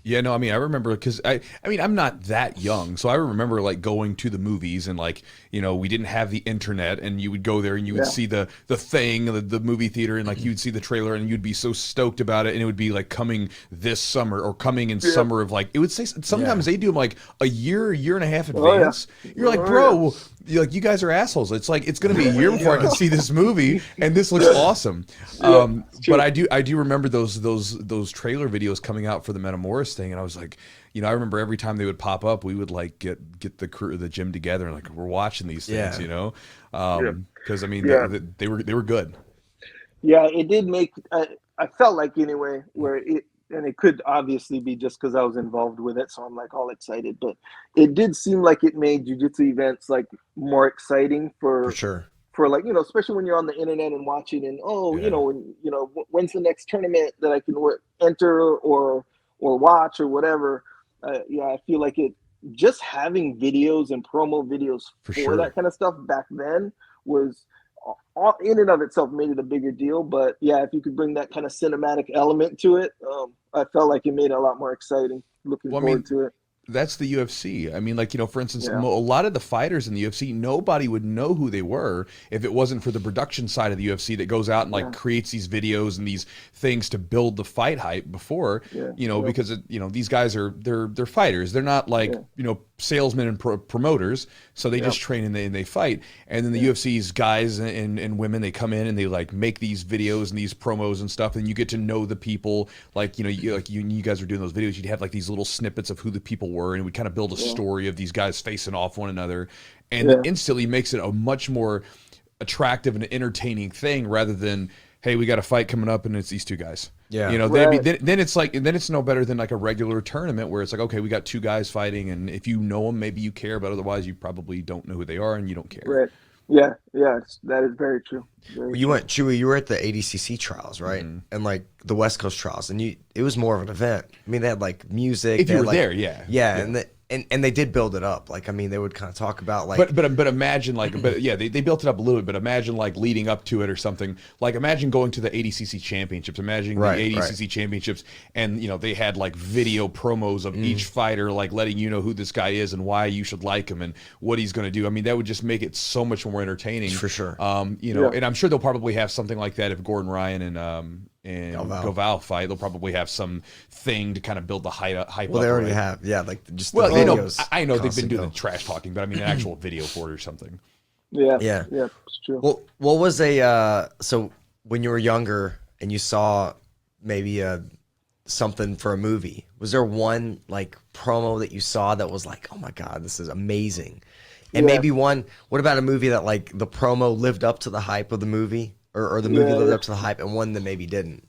Yeah, no, I mean, I remember because I'm not that young, so I remember like going to the movies and like, we didn't have the internet, and you would go there and you would see the thing, the movie theater, and like you'd see the trailer and you'd be so stoked about it, and it would be like coming this summer or coming in summer of like, it would say sometimes they do them like a year and a half advance. You're like, bro, you guys are assholes. It's like it's gonna be a year before I can see this movie, and this looks awesome. But I do remember those trailer videos coming out for the Metamoris thing, and I was like, I remember every time they would pop up, we would like get the crew, the gym together, and like we're watching these things, because I mean they were good. Yeah, it did make. I felt like anyway where it. And it could obviously be just because I was involved with it, so I'm like all excited. But it did seem like it made jiu-jitsu events like more exciting for sure. For like, especially when you're on the internet and watching, and when's the next tournament that I can enter or watch or whatever. I feel like it just having videos and promo videos for that kind of stuff back then was. All in and of itself made it a bigger deal, but yeah, if you could bring that kind of cinematic element to it, I felt like it made it a lot more exciting. Looking forward to it. That's the UFC. I mean, like, for instance, a lot of the fighters in the UFC, nobody would know who they were if it wasn't for the production side of the UFC that goes out and like creates these videos and these things to build the fight hype before, because these guys they're fighters. They're not like, salesmen and promoters, so they just train and they fight. And then the UFC's guys and women, they come in and they like make these videos and these promos and stuff, and you get to know the people. Like, you know, you guys were doing those videos, you'd have like these little snippets of who the people were, and we kind of build a story of these guys facing off one another, and it instantly makes it a much more attractive and entertaining thing, rather than, hey, we got a fight coming up and it's these two guys. Yeah, you know, then it's like, then it's no better than like a regular tournament where it's like, okay, we got two guys fighting, and if you know them, maybe you care, but otherwise you probably don't know who they are and you don't care. Right. Yeah. Yeah. That is very true. You went, Chewy, you were at the ADCC trials, right? And like the West Coast trials, and it was more of an event. I mean, they had like music. If you were like, there, and they did build it up. Like, I mean, they would kind of talk about like, but imagine like, they built it up a little bit, but imagine like leading up to it or something. Like, imagine going to the ADCC championships, imagine the ADCC championships, and you know, they had like video promos of each fighter, like letting you know who this guy is and why you should like him and what he's going to do. I mean, that would just make it so much more entertaining. For sure. You know, and I'm sure they'll probably have something like that if Gordon Ryan and Goval fight. They'll probably have some thing to kind of build the hype. Well, they already have, like just the videos. I know they've been doing the trash talking, but I mean an actual video for it or something. Yeah, it's true. Well, what was so when you were younger and you saw maybe something for a movie, was there one like promo that you saw that was like, oh my God, this is amazing? And maybe one, what about a movie that like the promo lived up to the hype of the movie? Or the movie lived up to the hype, and one that maybe didn't.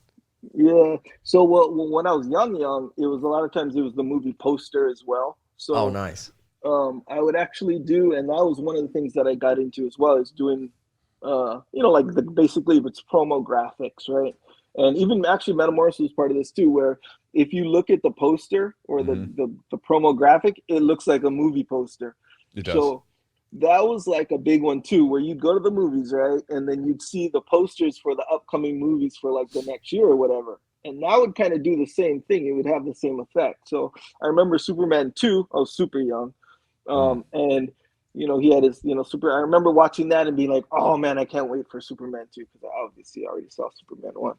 Yeah. So when I was young, it was a lot of times it was the movie poster as well. So nice. I would actually do, and that was one of the things that I got into as well, is doing, like basically it's promo graphics, right? And even actually Metamorphosis is part of this too, where if you look at the poster or the promo graphic, it looks like a movie poster. It does. So that was like a big one too, where you'd go to the movies, right? And then you'd see the posters for the upcoming movies for like the next year or whatever. And that would kind of do the same thing. It would have the same effect. So I remember Superman 2, I was super young. And, you know, he had his, you know, I remember watching that and being like, oh man, I can't wait for Superman 2, because I obviously already saw Superman 1.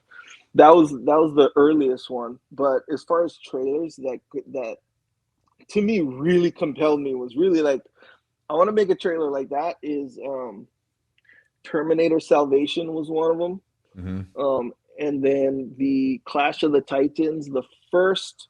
That was the earliest one. But as far as trailers that to me really compelled me was really like, I want to make a trailer like that is Terminator Salvation was one of them. And then the Clash of the Titans, the first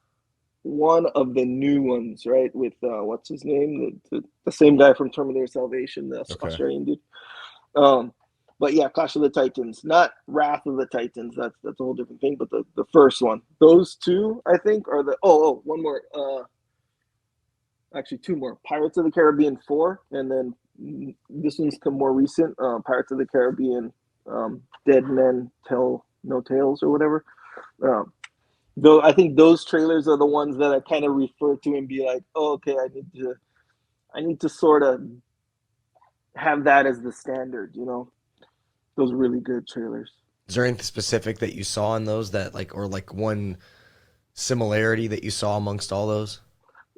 one of the new ones, right? With what's his name? The same guy from Terminator Salvation, the Australian dude. But yeah, Clash of the Titans, not Wrath of the Titans. That's a whole different thing. But the first one, those two, I think, are the one more. Actually, two more. Pirates of the Caribbean 4, and then this one's more recent. Pirates of the Caribbean, Dead Men Tell No Tales or whatever. Though I think those trailers are the ones that I kind of refer to and be like, oh, okay, I need to sort of have that as the standard, you know. Those really good trailers. Is there anything specific that you saw in those that like, or like one similarity that you saw amongst all those?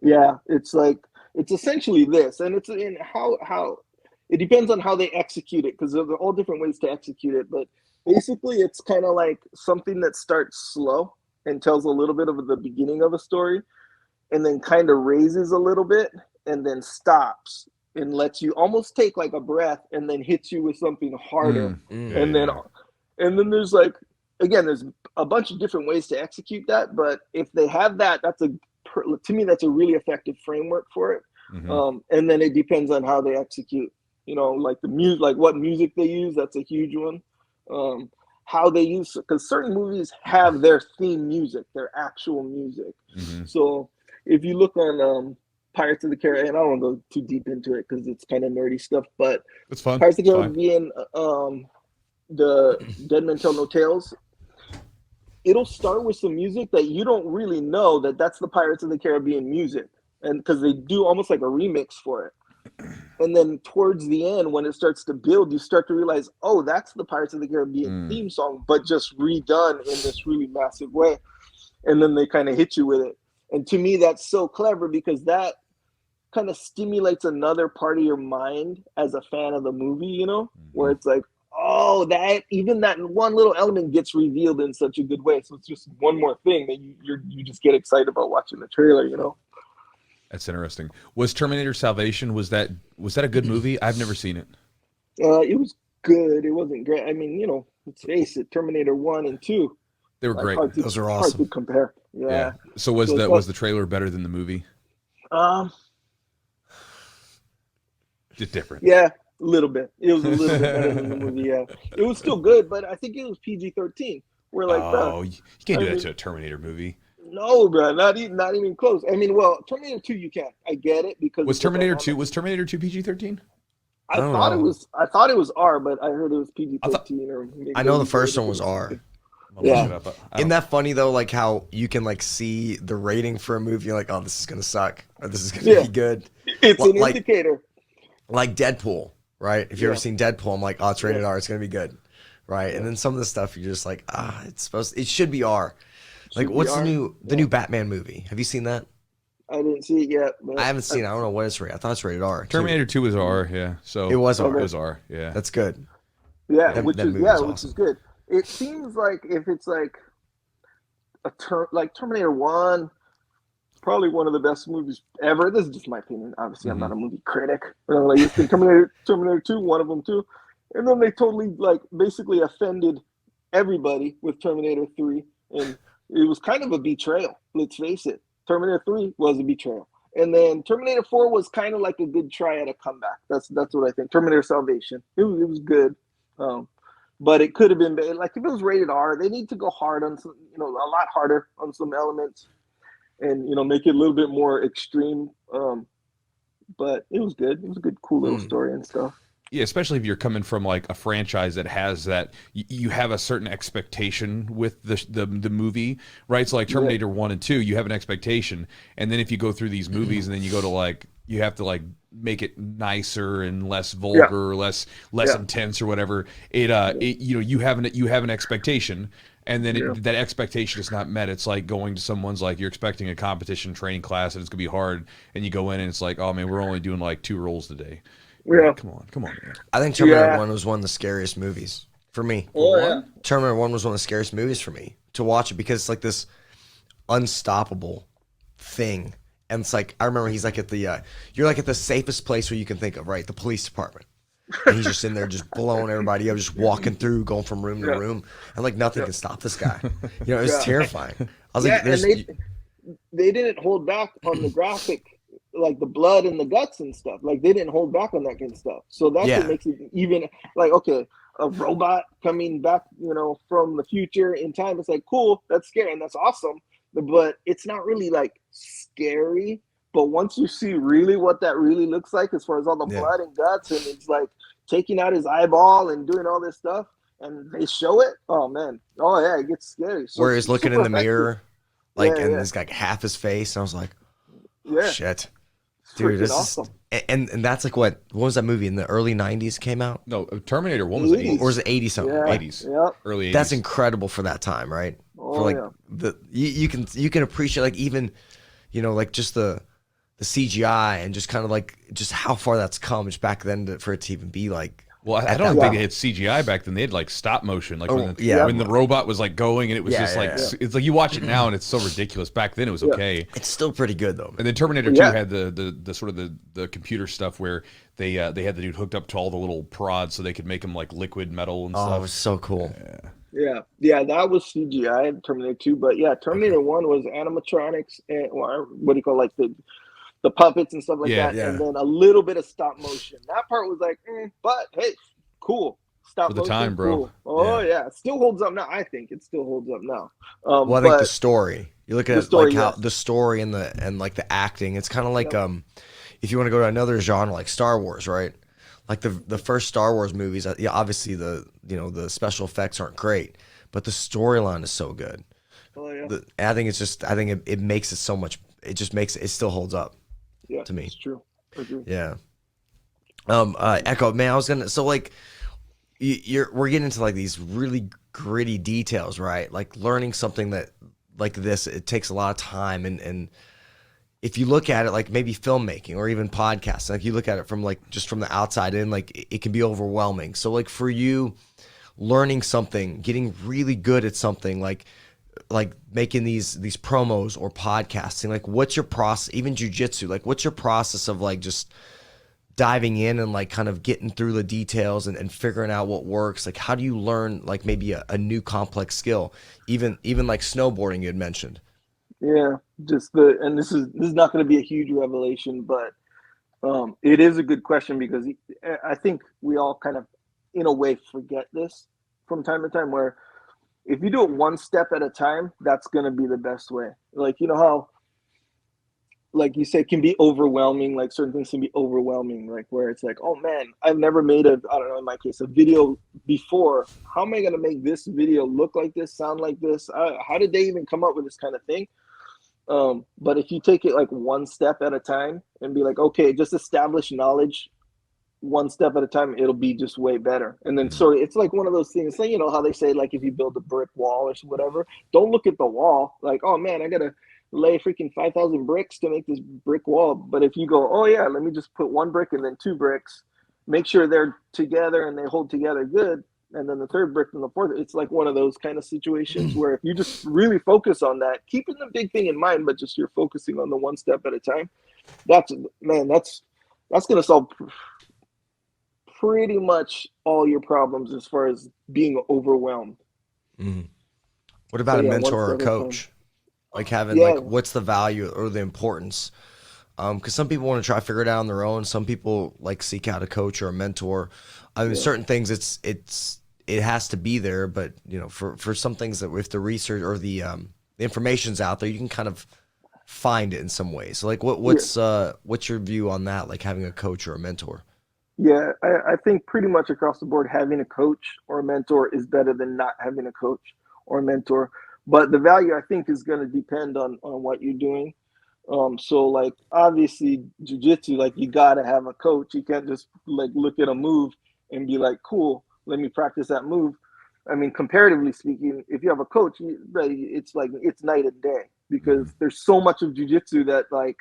Yeah, it's essentially this, and it's in how it depends on how they execute it, because there are all different ways to execute it. But basically, it's kind of like something that starts slow and tells a little bit of the beginning of a story, and then kind of raises a little bit, and then stops and lets you almost take like a breath, and then hits you with something harder, and then there's like, again, there's a bunch of different ways to execute that, but if they have that, to me, that's a really effective framework for it. And then it depends on how they execute, you know, like the music, like what music they use. That's a huge one. How they use, because certain movies have their theme music, their actual music. So if you look on Pirates of the Caribbean, I don't want to go too deep into it because it's kind of nerdy stuff, but it's fun. Pirates of the Caribbean, the Dead Men Tell No Tales, it'll start with some music that you don't really know that's the Pirates of the Caribbean music, and because they do almost like a remix for it. And then towards the end, when it starts to build, you start to realize, oh, that's the Pirates of the Caribbean theme song, but just redone in this really massive way. And then they kind of hit you with it. And to me, that's so clever, because that kind of stimulates another part of your mind as a fan of the movie, you know, where it's like, oh, that even that one little element gets revealed in such a good way. So it's just one more thing that you just get excited about watching the trailer, you know. That's interesting. Was Terminator Salvation, was that a good movie? I've never seen it. It was good. It wasn't great. I mean, let's face it, Terminator 1 and 2. They were great. Those are Hard awesome. to compare. Yeah. So was the trailer better than the movie? Just different. Yeah, a little bit. It was a little bit better than the movie. Yeah, it was still good, but I think it was PG-13. We're like, you can't do that to a Terminator movie. No, bro, not even close. I mean, well, Terminator 2, you can. I get it because Was Terminator 2 PG-13? I thought it was R, but I heard it was PG-13 or maybe. I know the first one was R. Yeah. Isn't that funny though? Like how you can like see the rating for a movie, you're like, oh, this is gonna suck, or this is gonna be good. It's an indicator. Like Deadpool, right? If you ever seen Deadpool, I'm like, oh, it's rated R, it's gonna be good, right? And then some of the stuff you're just like, it should be R. Like, what's the new Batman movie? Have you seen that? I didn't see it yet. But I haven't seen it. I don't know what it's rated. I thought it's rated R. Terminator 2 was R, yeah. So it was R. It was R, yeah. That's good. Yeah, which is awesome. good. It seems like if it's like like Terminator 1, probably one of the best movies ever. This is just my opinion. Obviously, I'm not a movie critic. Like it's been Terminator 2, one of them too. And then they totally basically offended everybody with Terminator 3, and it was kind of a betrayal. Let's face it. Terminator 3 was a betrayal. And then Terminator 4 was kind of like a good try at a comeback. That's what I think. Terminator Salvation. It was good. But it could have been like if it was rated R, they need to go hard on some, a lot harder on some elements, and make it a little bit more extreme. But it was good. It was a good, cool little story and stuff. Yeah, especially if you're coming from like a franchise that has that you have a certain expectation with the movie, right? So like Terminator 1 and 2, you have an expectation, and then if you go through these movies and then you go to you have to make it nicer and less vulgar, less intense or whatever. You have an expectation, and then that expectation is not met. It's like going to someone's you're expecting a competition training class and it's gonna be hard, and you go in and it's like, oh man, we're only doing 2 rolls today. Yeah. Come on, man. I think Terminator 1 was one of the scariest movies for me. Oh, yeah. Terminator 1 was one of the scariest movies for me to watch it because it's like this unstoppable thing. And it's like, I remember he's like at the, you're like at the safest place where you can think of, right? The police department. And he's just in there just blowing everybody up, just walking through, going from room to room. And nothing can stop this guy. It was terrifying. I was like, and they didn't hold back on the graphic, like the blood and the guts and stuff. They didn't hold back on that kind of stuff. So that's what makes it even okay, a robot coming back, from the future in time. It's cool, that's scary and that's awesome. But it's not really scary. But once you see really what that really looks like, as far as all the blood and guts, and it's taking out his eyeball and doing all this stuff, and they show it, oh man, it gets scary. So where he's looking in the mirror, and there's half his face. And I was like, oh, shit. Dude, this awesome. And that's what was that movie in the early 90s came out? No, Terminator 1 was 80s. Or was it 80 something? Yeah. 80s. Yeah. Early 80s. That's incredible for that time, right? For you can appreciate even, just the CGI and just kind of just how far that's come just back then for it to even be well, I don't think they had CGI back then. They had stop motion, when the robot was going, and it was it's you watch it now and it's so ridiculous. Back then it was okay. It's still pretty good though. And then Terminator 2 had the sort of the computer stuff where they had the dude hooked up to all the little prods so they could make him liquid metal and stuff. Oh, it was so cool. Yeah, that was CGI in Terminator 2, but Terminator 1 was animatronics and what do you call the puppets and stuff that, and then a little bit of stop motion. That part was but hey, cool. Stop for the motion, time, bro. Cool. Oh yeah, it still holds up now. I think it still holds up now. Well, I think the story. You look at how the story and the acting. It's kind of if you want to go to another genre like Star Wars, right? The first Star Wars movies. Obviously the special effects aren't great, but the storyline is so good. Oh yeah. I think it makes it so much. It just makes it still holds up. Yeah, to me. It's true. Yeah. Echo, man, I was gonna we're getting into these really gritty details, right? Learning something that this, it takes a lot of time, and if you look at it maybe filmmaking or even podcasts, you look at it from just from the outside in, it can be overwhelming. So for you, learning something, getting really good at something, like making these promos or podcasting? Like, what's your process? Even jujitsu, like, what's your process of like just diving in and like kind of getting through the details and figuring out what works? Like, how do you learn like maybe a new complex skill? Even like snowboarding you had mentioned. Yeah, and this is not going to be a huge revelation, but it is a good question because I think we all kind of, in a way, forget this from time to time. Where if you do it one step at a time, that's going to be the best way. Like, you know how, like you said, it can be overwhelming. Like certain things can be overwhelming. Like where it's like, oh man, I've never made I don't know, in my case, a video before. How am I going to make this video look like this, sound like this? How did they even come up with this kind of thing? But if you take it like one step at a time and be like, okay, just establish knowledge one step at a time, it'll be just way better. And then so it's like one of those things, like, you know how they say, like, if you build a brick wall or whatever, don't look at the wall like, oh man, I gotta lay freaking 5,000 bricks to make this brick wall. But if you go, oh yeah, let me just put one brick and then two bricks, make sure they're together and they hold together good, and then the third brick and the fourth, it's like one of those kind of situations where if you just really focus on that, keeping the big thing in mind, but just you're focusing on the one step at a time, that's going to solve pretty much all your problems as far as being overwhelmed. What about a mentor or a coach? Like having like, what's the value or the importance? Because some people want to try to figure it out on their own. Some people like seek out a coach or a mentor. I mean, certain things it has to be there, but you know, for some things that if the research or the information's out there, you can kind of find it in some ways. So like what's your view on that? Like having a coach or a mentor? Yeah, I think pretty much across the board, having a coach or a mentor is better than not having a coach or a mentor. But the value, I think, is going to depend on what you're doing. So like obviously jiu-jitsu, like you got to have a coach. You can't just like look at a move and be like, cool, let me practice that move. I mean, comparatively speaking, if you have a coach, it's like it's night and day because there's so much of jiu-jitsu that like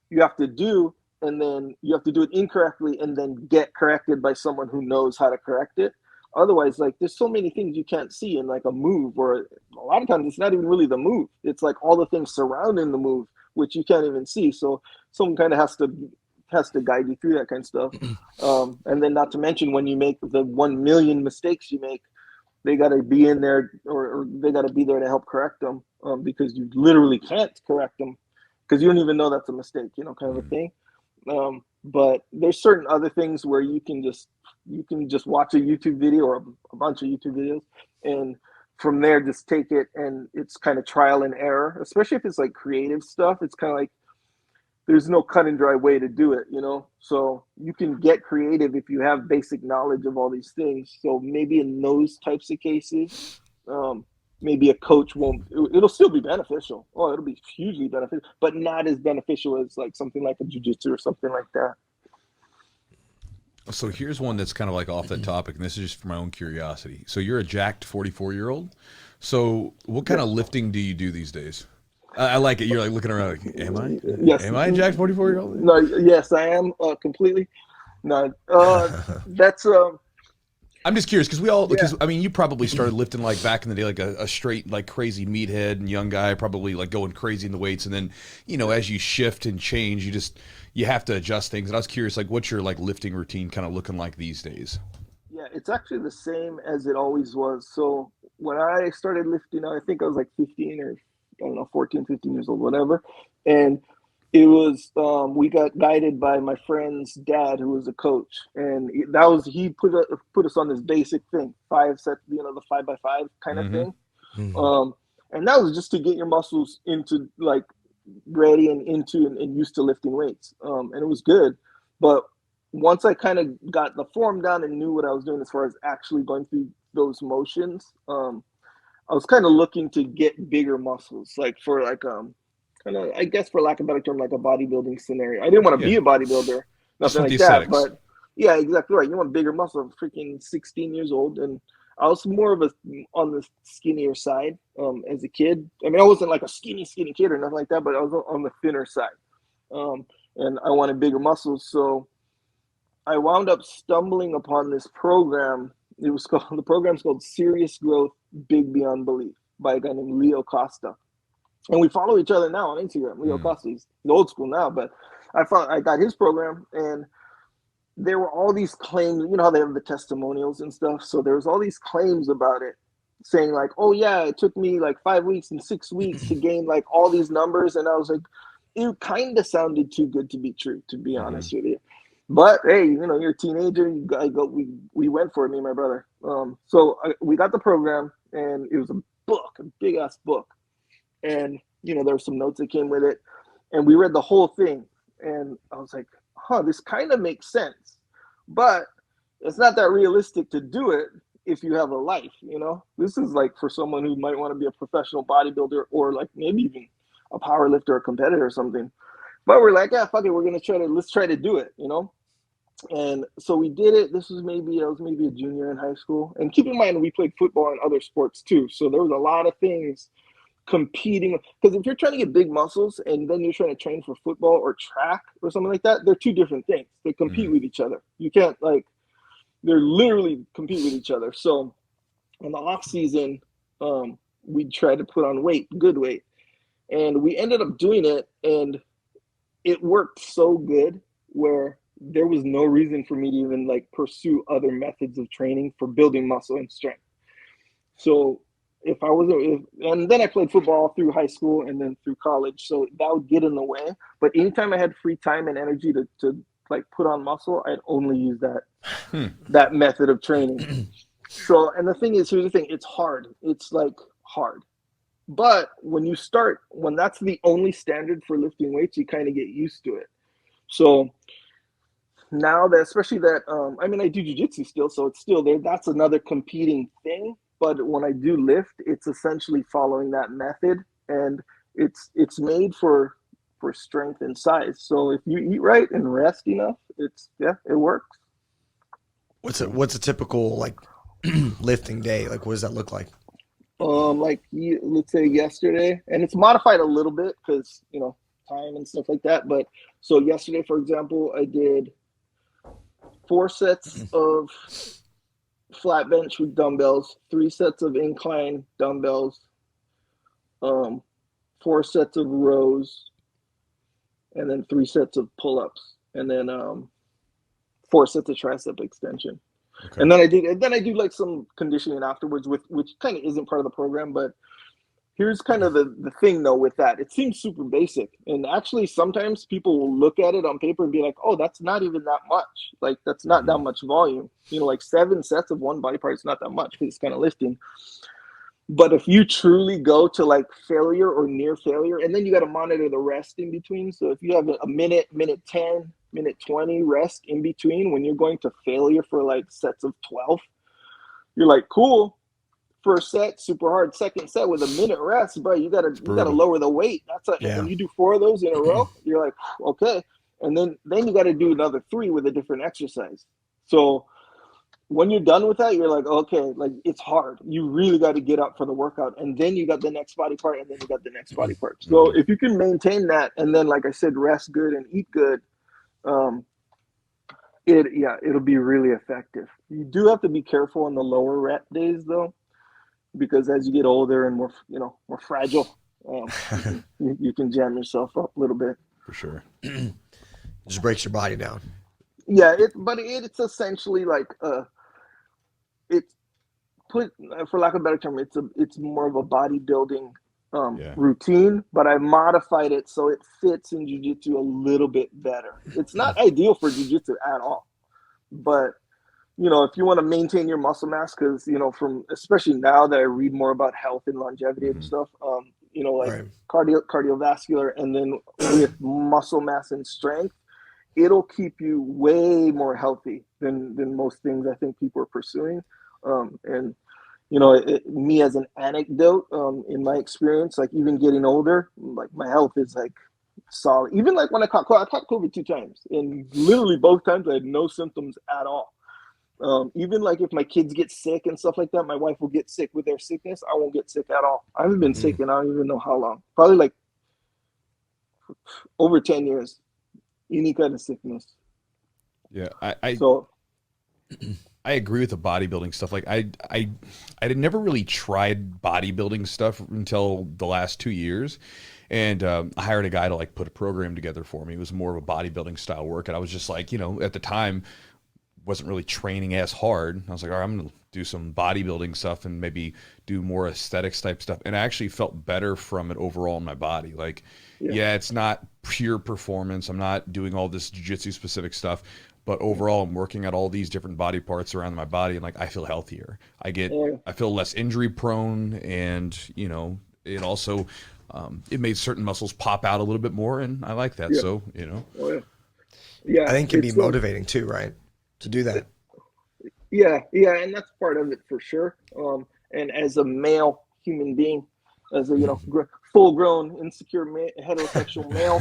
you have to do, and then you have to do it incorrectly and then get corrected by someone who knows how to correct it. Otherwise, like there's so many things you can't see in like a move, or a lot of times it's not even really the move. It's like all the things surrounding the move, which you can't even see. So someone kind of has to guide you through that kind of stuff. And then not to mention when you make the 1 million mistakes you make, they got to be in there or they got to be there to help correct them because you literally can't correct them because you don't even know that's a mistake, you know, kind of a thing. But there's certain other things where you can just watch a YouTube video or a bunch of YouTube videos, and from there just take it, and it's kind of trial and error, especially if it's like creative stuff. It's kind of like there's no cut and dry way to do it, you know? So you can get creative if you have basic knowledge of all these things. So maybe in those types of cases, maybe a coach it'll still be beneficial. Oh, it'll be hugely beneficial, but not as beneficial as like something like a jiu-jitsu or something like that. So here's one that's kind of like off that topic, and this is just for my own curiosity. So you're a jacked 44-year-old. So what kind of lifting do you do these days? I like it. You're like looking around like, am I? Yes. Am I a jacked 44-year-old? No, yes, I am completely. No, that's I'm just curious because because I mean, you probably started lifting like back in the day, like a straight, like crazy meathead and young guy, probably like going crazy in the weights. And then, you know, as you shift and change, you have to adjust things. And I was curious, like, what's your like lifting routine kind of looking like these days? Yeah, it's actually the same as it always was. So when I started lifting, I think I was like 15 or I don't know, 14, 15 years old, whatever. And it was, we got guided by my friend's dad, who was a coach. And he put us on this basic thing, 5 sets, you know, the 5x5 kind of thing. And that was just to get your muscles into like ready and into and used to lifting weights. And it was good. But once I kind of got the form down and knew what I was doing as far as actually going through those motions, I was kind of looking to get bigger muscles, like for like kind of, I guess for lack of a better term, like a bodybuilding scenario. I didn't want to be a bodybuilder, nothing like that. But yeah, exactly right. You want bigger muscle. I'm freaking 16 years old, and I was more of on the skinnier side as a kid. I mean, I wasn't like a skinny kid or nothing like that, but I was on the thinner side, and I wanted bigger muscles. So I wound up stumbling upon this program. The program's called Serious Growth, Big Beyond Belief. by a guy named Leo Costa. And we follow each other now on Instagram. Leo Costa, he's old school now, but I got his program, and there were all these claims. You know how they have the testimonials and stuff? So there was all these claims about it, saying like, oh yeah, it took me like 5 weeks and 6 weeks to gain like all these numbers. And I was like, it kind of sounded too good to be true, to be honest with you. But hey, you know, you're a teenager. We went for it, me and my brother. We got the program, and it was a book, a big ass book. And, you know, there were some notes that came with it, and we read the whole thing. And I was like, this kind of makes sense, but it's not that realistic to do it if you have a life, you know. This is like for someone who might want to be a professional bodybuilder, or like maybe even a power lifter or competitor or something. But we're like, yeah, fuck it, let's try to do it, you know. And so we did it. I was maybe a junior in high school. And keep in mind, we played football and other sports too, so there was a lot of things competing, because if you're trying to get big muscles and then you're trying to train for football or track or something like that, they're two different things. They compete with each other. You can't they're literally compete with each other. So in the off season, we tried to put on weight, good weight, and we ended up doing it, and it worked so good where there was no reason for me to even pursue other methods of training for building muscle and strength. So and then I played football through high school and then through college, so that would get in the way. But anytime I had free time and energy to put on muscle, I'd only use that method of training. So, and the thing is, here's the thing: it's hard. It's hard. But when that's the only standard for lifting weights, you kind of get used to it. So now that, especially that, I do jiu-jitsu still, so it's still there. That's another competing thing. But when I do lift, it's essentially following that method, and it's made for strength and size. So if you eat right and rest enough, it works. What's a typical lifting day? What does that look like? Let's say yesterday, and it's modified a little bit because, you know, time and stuff like that. But so yesterday, for example, I did 4 sets of flat bench with dumbbells, 3 sets of incline dumbbells, 4 sets of rows, and then 3 sets of pull-ups, and then 4 sets of tricep extension. Okay. And then I do some conditioning afterwards, which kind of isn't part of the program. But here's kind of the thing though with that. It seems super basic, and actually sometimes people will look at it on paper and be like, oh, that's not even that much. That's not that much volume. You know, 7 sets of one body part is not that much because it's kind of lifting. But if you truly go to failure or near failure, and then you got to monitor the rest in between. So if you have a minute 10, minute 20 rest in between when you're going to failure for sets of 12, you're like, cool. First set, super hard. Second set with a minute rest, bro. You gotta lower the weight. When you do 4 of those in a row, you're like, okay. And then you got to do another 3 with a different exercise. So when you're done with that, you're like, okay, it's hard. You really got to get up for the workout, and then you got the next body part, and then you got the next body part. So if you can maintain that, and then like I said, rest good and eat good, it'll be really effective. You do have to be careful on the lower rep days though, because as you get older and more fragile, you can jam yourself up a little bit. For sure. Just breaks your body down. Yeah, it's essentially for lack of a better term, it's more of a bodybuilding routine, but I modified it so it fits in jiu-jitsu a little bit better. It's not ideal for jiu-jitsu at all, but if you want to maintain your muscle mass, because especially now that I read more about health and longevity and stuff, right. Cardiovascular, and then with muscle mass and strength, it'll keep you way more healthy than most things I think people are pursuing. And me as an anecdote, in my experience, even getting older, my health is solid. Even when I caught COVID 2 times, and literally both times I had no symptoms at all. Even if my kids get sick and stuff like that, my wife will get sick with their sickness. I won't get sick at all. I haven't been sick in I don't even know how long. Probably over 10 years. Any kind of sickness. Yeah, I agree with the bodybuilding stuff. Like I had never really tried bodybuilding stuff until the last 2 years. And I hired a guy to like put a program together for me. It was more of a bodybuilding style workout. I was just like, at the time, wasn't really training as hard. I was like, all right, I'm gonna do some bodybuilding stuff and maybe do more aesthetics type stuff. And I actually felt better from it overall in my body. Like, yeah, it's not pure performance. I'm not doing all this jiu-jitsu specific stuff, but overall I'm working at all these different body parts around my body, and like I feel healthier. I feel less injury prone, and it also it made certain muscles pop out a little bit more, and I like that. So yeah, I think it can be motivating too, right? To do that. Yeah, and that's part of it for sure. And as a male human being, as a full-grown, insecure heterosexual male,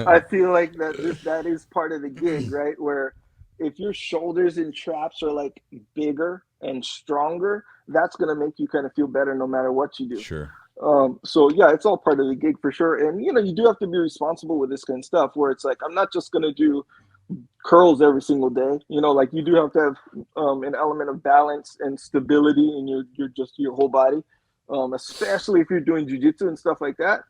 I feel like that is part of the gig, right? Where if your shoulders and traps are like bigger and stronger, that's gonna make you kind of feel better no matter what you do. Sure. So yeah, it's all part of the gig for sure. And you do have to be responsible with this kind of stuff, where it's like, I'm not just gonna do curls every single day. Like you do have to have an element of balance and stability in your whole body, especially if you're doing jiu-jitsu and stuff like that,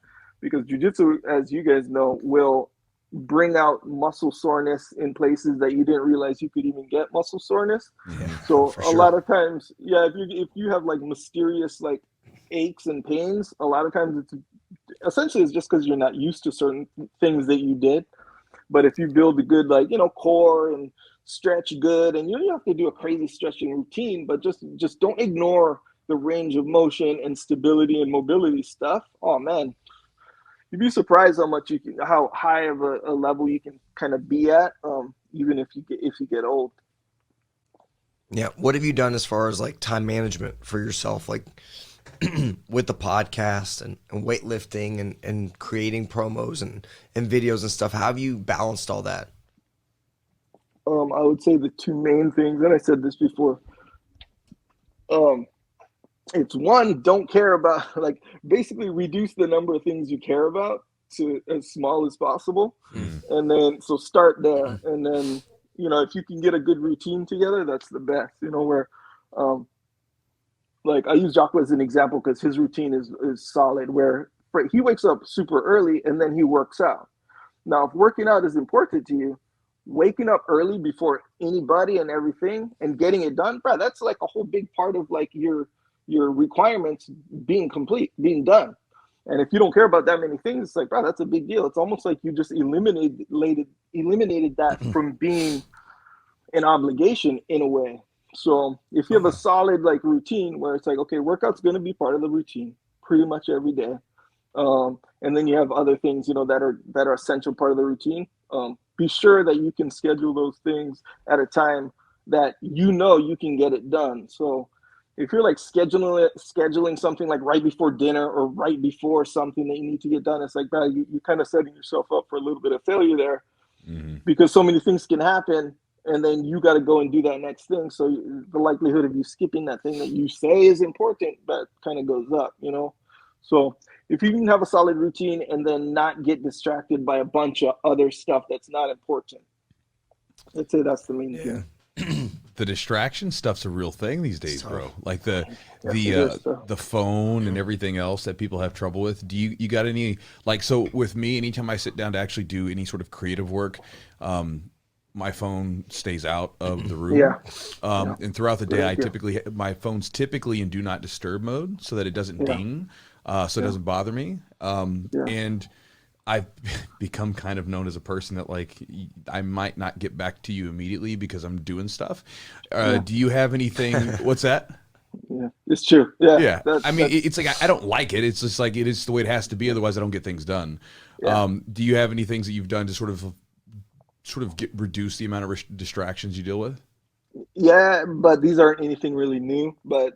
because jiu-jitsu, as you guys know, will bring out muscle soreness in places that you didn't realize you could even get muscle soreness. So a lot of times, if you have like mysterious like aches and pains, a lot of times it's just because you're not used to certain things that you did. But if you build a good, core and stretch good, and you don't have to do a crazy stretching routine, but just don't ignore the range of motion and stability and mobility stuff. Oh man, you'd be surprised how high of a level you can kind of be at, even if you get old. Yeah. What have you done as far as like time management for yourself? Like, with the podcast and weightlifting and creating promos and videos and stuff, how have you balanced all that? I would say the two main things, and I said this before, it's one, don't care about, basically reduce the number of things you care about to as small as possible. And then, so start there. And then, if you can get a good routine together, that's the best, where, I use Jocko as an example because his routine is solid, where he wakes up super early and then he works out. Now, if working out is important to you, waking up early before anybody and everything and getting it done, bro, that's like a whole big part of like your requirements being done. And if you don't care about that many things, it's like, bro, that's a big deal. It's almost like you just eliminated that from being an obligation in a way. So if you have a solid routine where it's like, okay, workout's going to be part of the routine pretty much every day. And then you have other things, that are essential part of the routine. Be sure that you can schedule those things at a time that you can get it done. So if you're scheduling something like right before dinner or right before something that you need to get done, it's like, you're kind of setting yourself up for a little bit of failure there, because so many things can happen. And then you got to go and do that next thing. So the likelihood of you skipping that thing that you say is important, that kind of goes up, So if you can have a solid routine and then not get distracted by a bunch of other stuff that's not important, I'd say that's the main thing. The distraction stuff's a real thing these days, bro. Like the phone and everything else that people have trouble with. Do you got any, so with me, anytime I sit down to actually do any sort of creative work, my phone stays out of the room. And throughout the day, my phone's typically in do not disturb mode so that it doesn't ding, so it doesn't bother me. And I've become kind of known as a person that I might not get back to you immediately because I'm doing stuff. Do you have anything? What's that? Yeah, it's true. Yeah. It's like I don't like it. It's just like it is the way it has to be. Otherwise, I don't get things done. Do you have any things that you've done to sort of reduce the amount of distractions you deal with? Yeah, but these aren't anything really new. But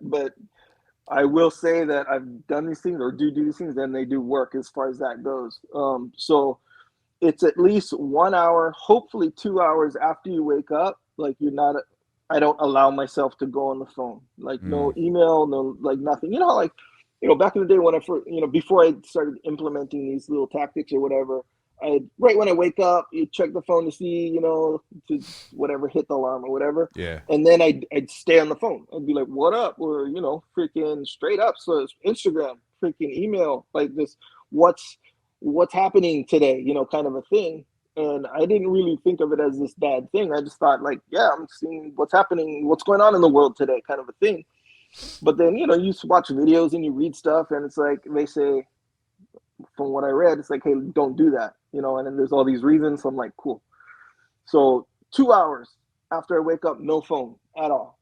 I will say that I've done these things or do these things, and they do work as far as that goes. So it's at least 1 hour, hopefully 2 hours after you wake up. I don't allow myself to go on the phone. No email, no nothing. Back in the day when I first, before I started implementing these little tactics or whatever, right when I wake up, you check the phone to see, you know, to whatever, hit the alarm or whatever. Yeah. And then I'd stay on the phone. I'd be like, what up? Or, you know, freaking straight up. So it's Instagram, freaking email, like this, what's happening today, you know, kind of a thing. And I didn't really think of it as this bad thing. I just thought like, yeah, I'm seeing what's happening, what's going on in the world today, kind of a thing. But then, you know, you watch videos and you read stuff and it's like, they say, from what I read, it's like, hey, don't do that, you know, and then there's all these reasons. So I'm like, cool. So 2 hours after I wake up, no phone at all.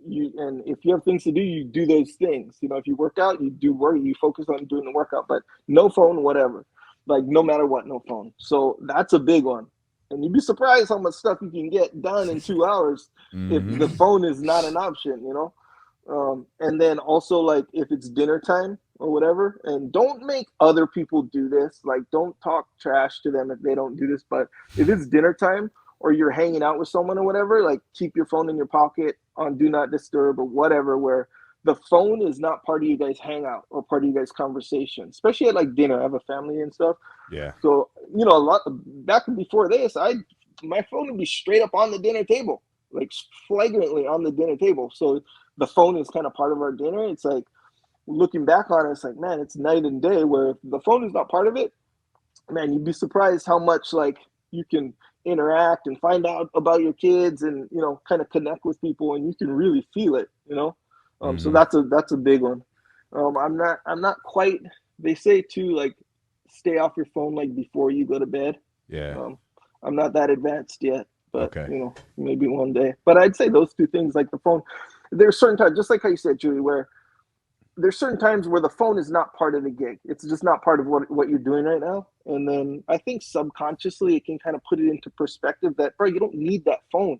And if you have things to do, you do those things. You know, if you work out, you do work, you focus on doing the workout, but no phone, whatever. Like no matter what, no phone. So that's a big one. And you'd be surprised how much stuff you can get done in 2 hours if the phone is not an option, you know? And then also like if it's dinner time or whatever, and don't make other people do this. Like don't talk trash to them if they don't do this. But if it's dinner time or you're hanging out with someone or whatever, like keep your phone in your pocket on do not disturb or whatever, where the phone is not part of you guys' hangout or part of you guys' conversation, especially at like dinner. I have a family and stuff. Yeah. So, you know, a lot back before this, my phone would be straight up on the dinner table, like flagrantly on the dinner table. So the phone is kind of part of our dinner. It's like looking back on it, it's like, man, it's night and day, where if the phone is not part of it, man, you'd be surprised how much like you can interact and find out about your kids and, you know, kind of connect with people, and you can really feel it, you know? So that's a big one. I'm not quite, they say too, like stay off your phone, like before you go to bed. Yeah. I'm not that advanced yet, but Okay. you know, maybe one day. But I'd say those two things, like the phone, there's certain times, just like how you said, Julie, where there's certain times where the phone is not part of the gig. It's just not part of what you're doing right now. And then I think subconsciously it can kind of put it into perspective that, bro, you don't need that phone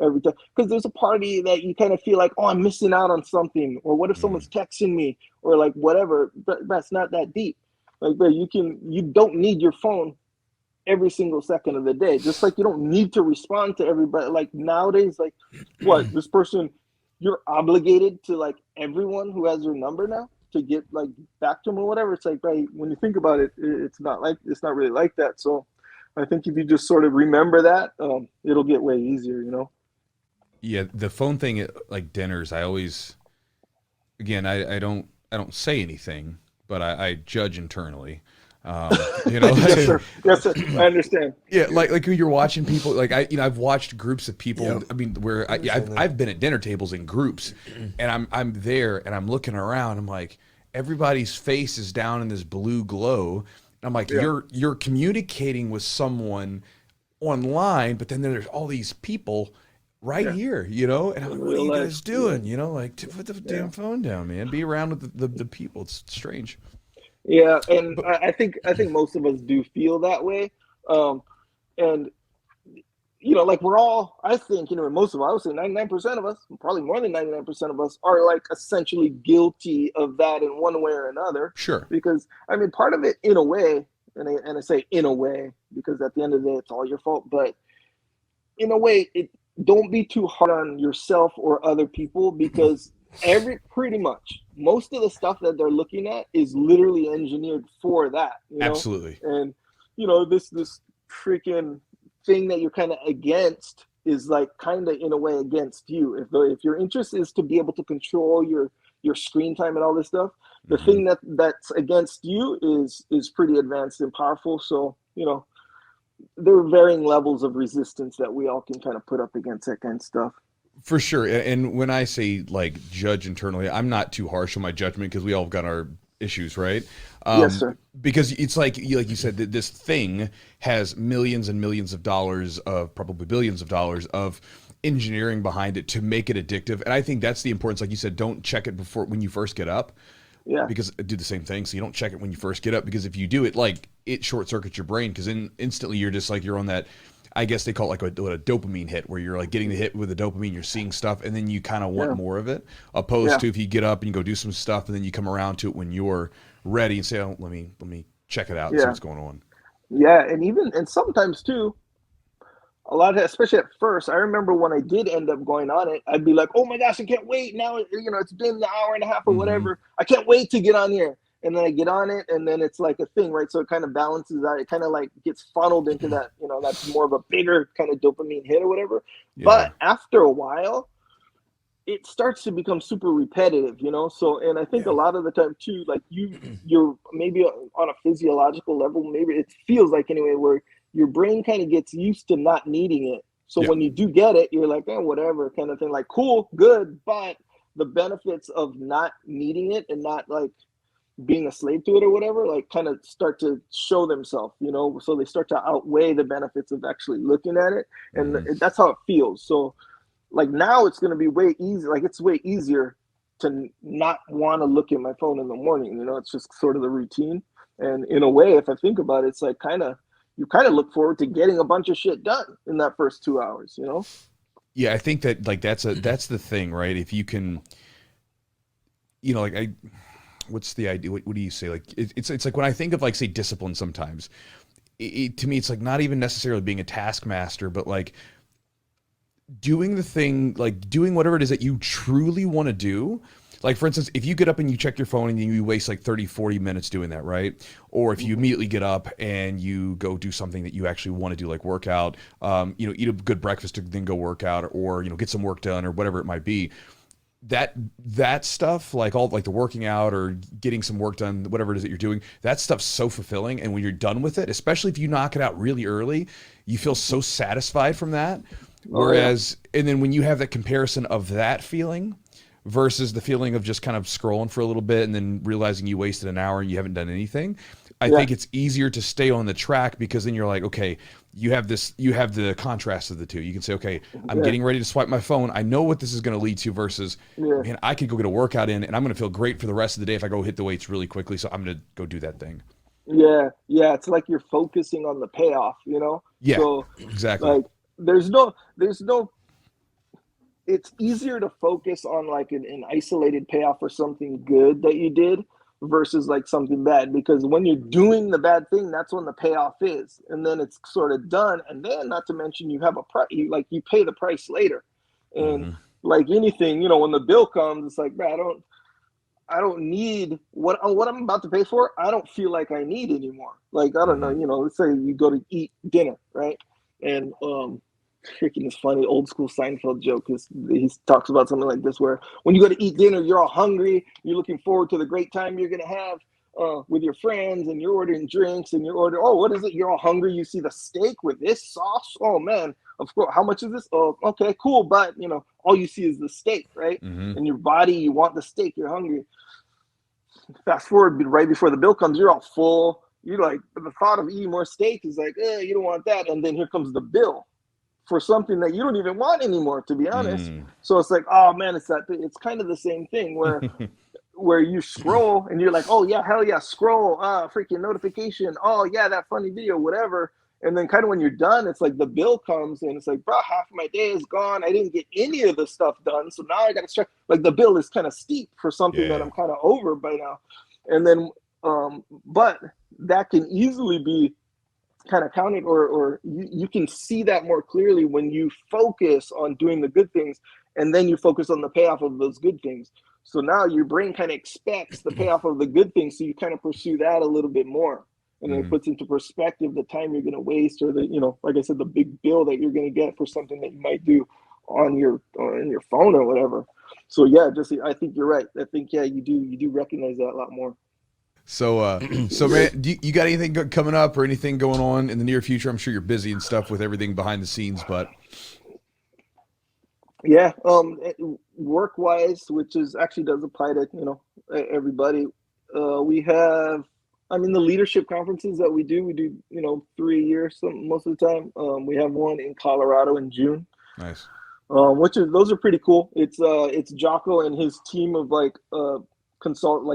every time. Because there's a party that you kind of feel like, oh, I'm missing out on something. Or what if someone's texting me or like whatever. But that's not that deep. Like, bro, you don't need your phone every single second of the day. Just like you don't need to respond to everybody. Like nowadays, like what, this person, you're obligated to like everyone who has your number now to get like back to them or whatever. It's like, right, when you think about it, it's not really like that. So I think if you just sort of remember that, it'll get way easier, you know? Yeah. The phone thing at like dinners, I always, again, I don't say anything, but I judge internally. You know, Yes, sir. Yes, sir. I understand. Yeah, like when you're watching people, like I've watched groups of people. Yep. I mean, where I've been at dinner tables in groups, and I'm there and I'm looking around. I'm like, everybody's face is down in this blue glow. I'm like, you're communicating with someone online, but then there's all these people right here, you know. And I'm like, what are you guys doing? You know, like put the damn phone down, man. Be around with the people. It's strange. Yeah, and I think most of us do feel that way, and you know, like we're all, I think, you know, most of us, I would say 99% of us, probably more than 99% of us, are like essentially guilty of that in one way or another. Sure. Because I mean, part of it, in a way, and I say in a way because at the end of the day, it's all your fault. But in a way, don't be too hard on yourself or other people, because pretty much most of the stuff that they're looking at is literally engineered for that, you know? Absolutely. And you know, this freaking thing that you're kind of against is like kind of in a way against you. If your interest is to be able to control your screen time and all this stuff, the thing that's against you is pretty advanced and powerful. So, you know, there are varying levels of resistance that we all can kind of put up against that kind of stuff. For sure. And when I say like judge internally, I'm not too harsh on my judgment because we all have got our issues, right? Yes, sir. Because it's like you said, that this thing has millions and millions of dollars of, probably billions of dollars of engineering behind it to make it addictive. And I think that's the importance. Like you said, don't check it when you first get up. Yeah. Because do the same thing. So you don't check it when you first get up, because if you do it, like it short circuits your brain, because instantly you're just like, you're on that, I guess they call it like a dopamine hit, where you're like getting the hit with the dopamine, you're seeing stuff, and then you kind of want more of it, opposed to if you get up and you go do some stuff, and then you come around to it when you're ready and say, oh, let me check it out and see what's going on. Yeah, and sometimes too, especially at first, I remember when I did end up going on it, I'd be like, oh my gosh, I can't wait. Now, you know, it's been an hour and a half or whatever. I can't wait to get on here. and then I get on it, and then it's like a thing, right? So it kind of balances out. It kind of like gets funneled into that, that's more of a bigger kind of dopamine hit or whatever. Yeah. But after a while, it starts to become super repetitive, So, and I think a lot of the time too, like you're maybe on a physiological level, maybe it feels like anyway, where your brain kind of gets used to not needing it. So when you do get it, you're like, whatever kind of thing, like cool, good. But the benefits of not needing it and not like being a slave to it or whatever, like kind of start to show themselves, so they start to outweigh the benefits of actually looking at it. And that's how it feels. So like now it's going to be way easier. Like it's way easier to not want to look at my phone in the morning. It's just sort of the routine. And in a way, if I think about it, it's like you kind of look forward to getting a bunch of shit done in that first 2 hours, Yeah, I think that like that's the thing, right? If you can, what's the idea? What do you say? Like it's like when I think of like say discipline, sometimes to me it's like not even necessarily being a taskmaster, but like doing the thing, like doing whatever it is that you truly want to do. Like for instance, if you get up and you check your phone and you waste like 30-40 minutes doing that, right? Or if you immediately get up and you go do something that you actually want to do, like work out, eat a good breakfast to then go work out, or get some work done or whatever it might be. That stuff, like all like the working out or getting some work done, whatever it is that you're doing, that stuff's so fulfilling. And when you're done with it, especially if you knock it out really early, you feel so satisfied from that. Whereas, and then when you have that comparison of that feeling versus the feeling of just kind of scrolling for a little bit and then realizing you wasted an hour and you haven't done anything, I think it's easier to stay on the track, because then you're like, okay, you have the contrast of the two. You can say, okay, I'm getting ready to swipe my phone. I know what this is going to lead to versus, man, I could go get a workout in and I'm going to feel great for the rest of the day if I go hit the weights really quickly. So I'm going to go do that thing. Yeah. It's like you're focusing on the payoff, Yeah, so exactly. like there's no it's easier to focus on like an isolated payoff for something good that you did versus like something bad, because when you're doing the bad thing, that's when the payoff is, and then it's sort of done, and then not to mention you have a price, you pay the price later. And like anything, when the bill comes, it's like, man, I don't need what I'm about to pay for. I don't feel like I need anymore. Like, I don't know, let's say you go to eat dinner, right? And freaking this funny old school Seinfeld joke, because he talks about something like this, where when you go to eat dinner, you're all hungry, you're looking forward to the great time you're going to have with your friends, and you're ordering drinks, and what is it? You're all hungry. You see the steak with this sauce. Oh man, of course. How much is this? Oh, okay, cool. But all you see is the steak, right? And your body, you want the steak. You're hungry. Fast forward right before the bill comes, you're all full. You're like, the thought of eating more steak is like, you don't want that. And then here comes the bill for something that you don't even want anymore, to be honest. So it's like, oh man, it's kind of the same thing where you scroll and you're like, oh yeah, hell yeah, scroll, freaking notification, oh yeah, that funny video, whatever. And then kind of when you're done, it's like the bill comes and it's like, bro, half of my day is gone. I didn't get any of the stuff done. So now I got to start, like the bill is kind of steep for something that I'm kind of over by now. And then, but that can easily be kind of counted, or you can see that more clearly when you focus on doing the good things, and then you focus on the payoff of those good things. So now your brain kind of expects the payoff of the good things, so you kind of pursue that a little bit more, and then it puts into perspective the time you're going to waste, or the like I said, the big bill that you're going to get for something that you might do on your phone or whatever. So yeah, I think you're right. I think you do recognize that a lot more. So, man, you got anything coming up or anything going on in the near future? I'm sure you're busy and stuff with everything behind the scenes, but yeah, work wise, which is actually does apply to everybody. We have, the leadership conferences that we do 3 a year, most of the time. We have one in Colorado in June. Nice. Those are pretty cool. It's Jocko and his team of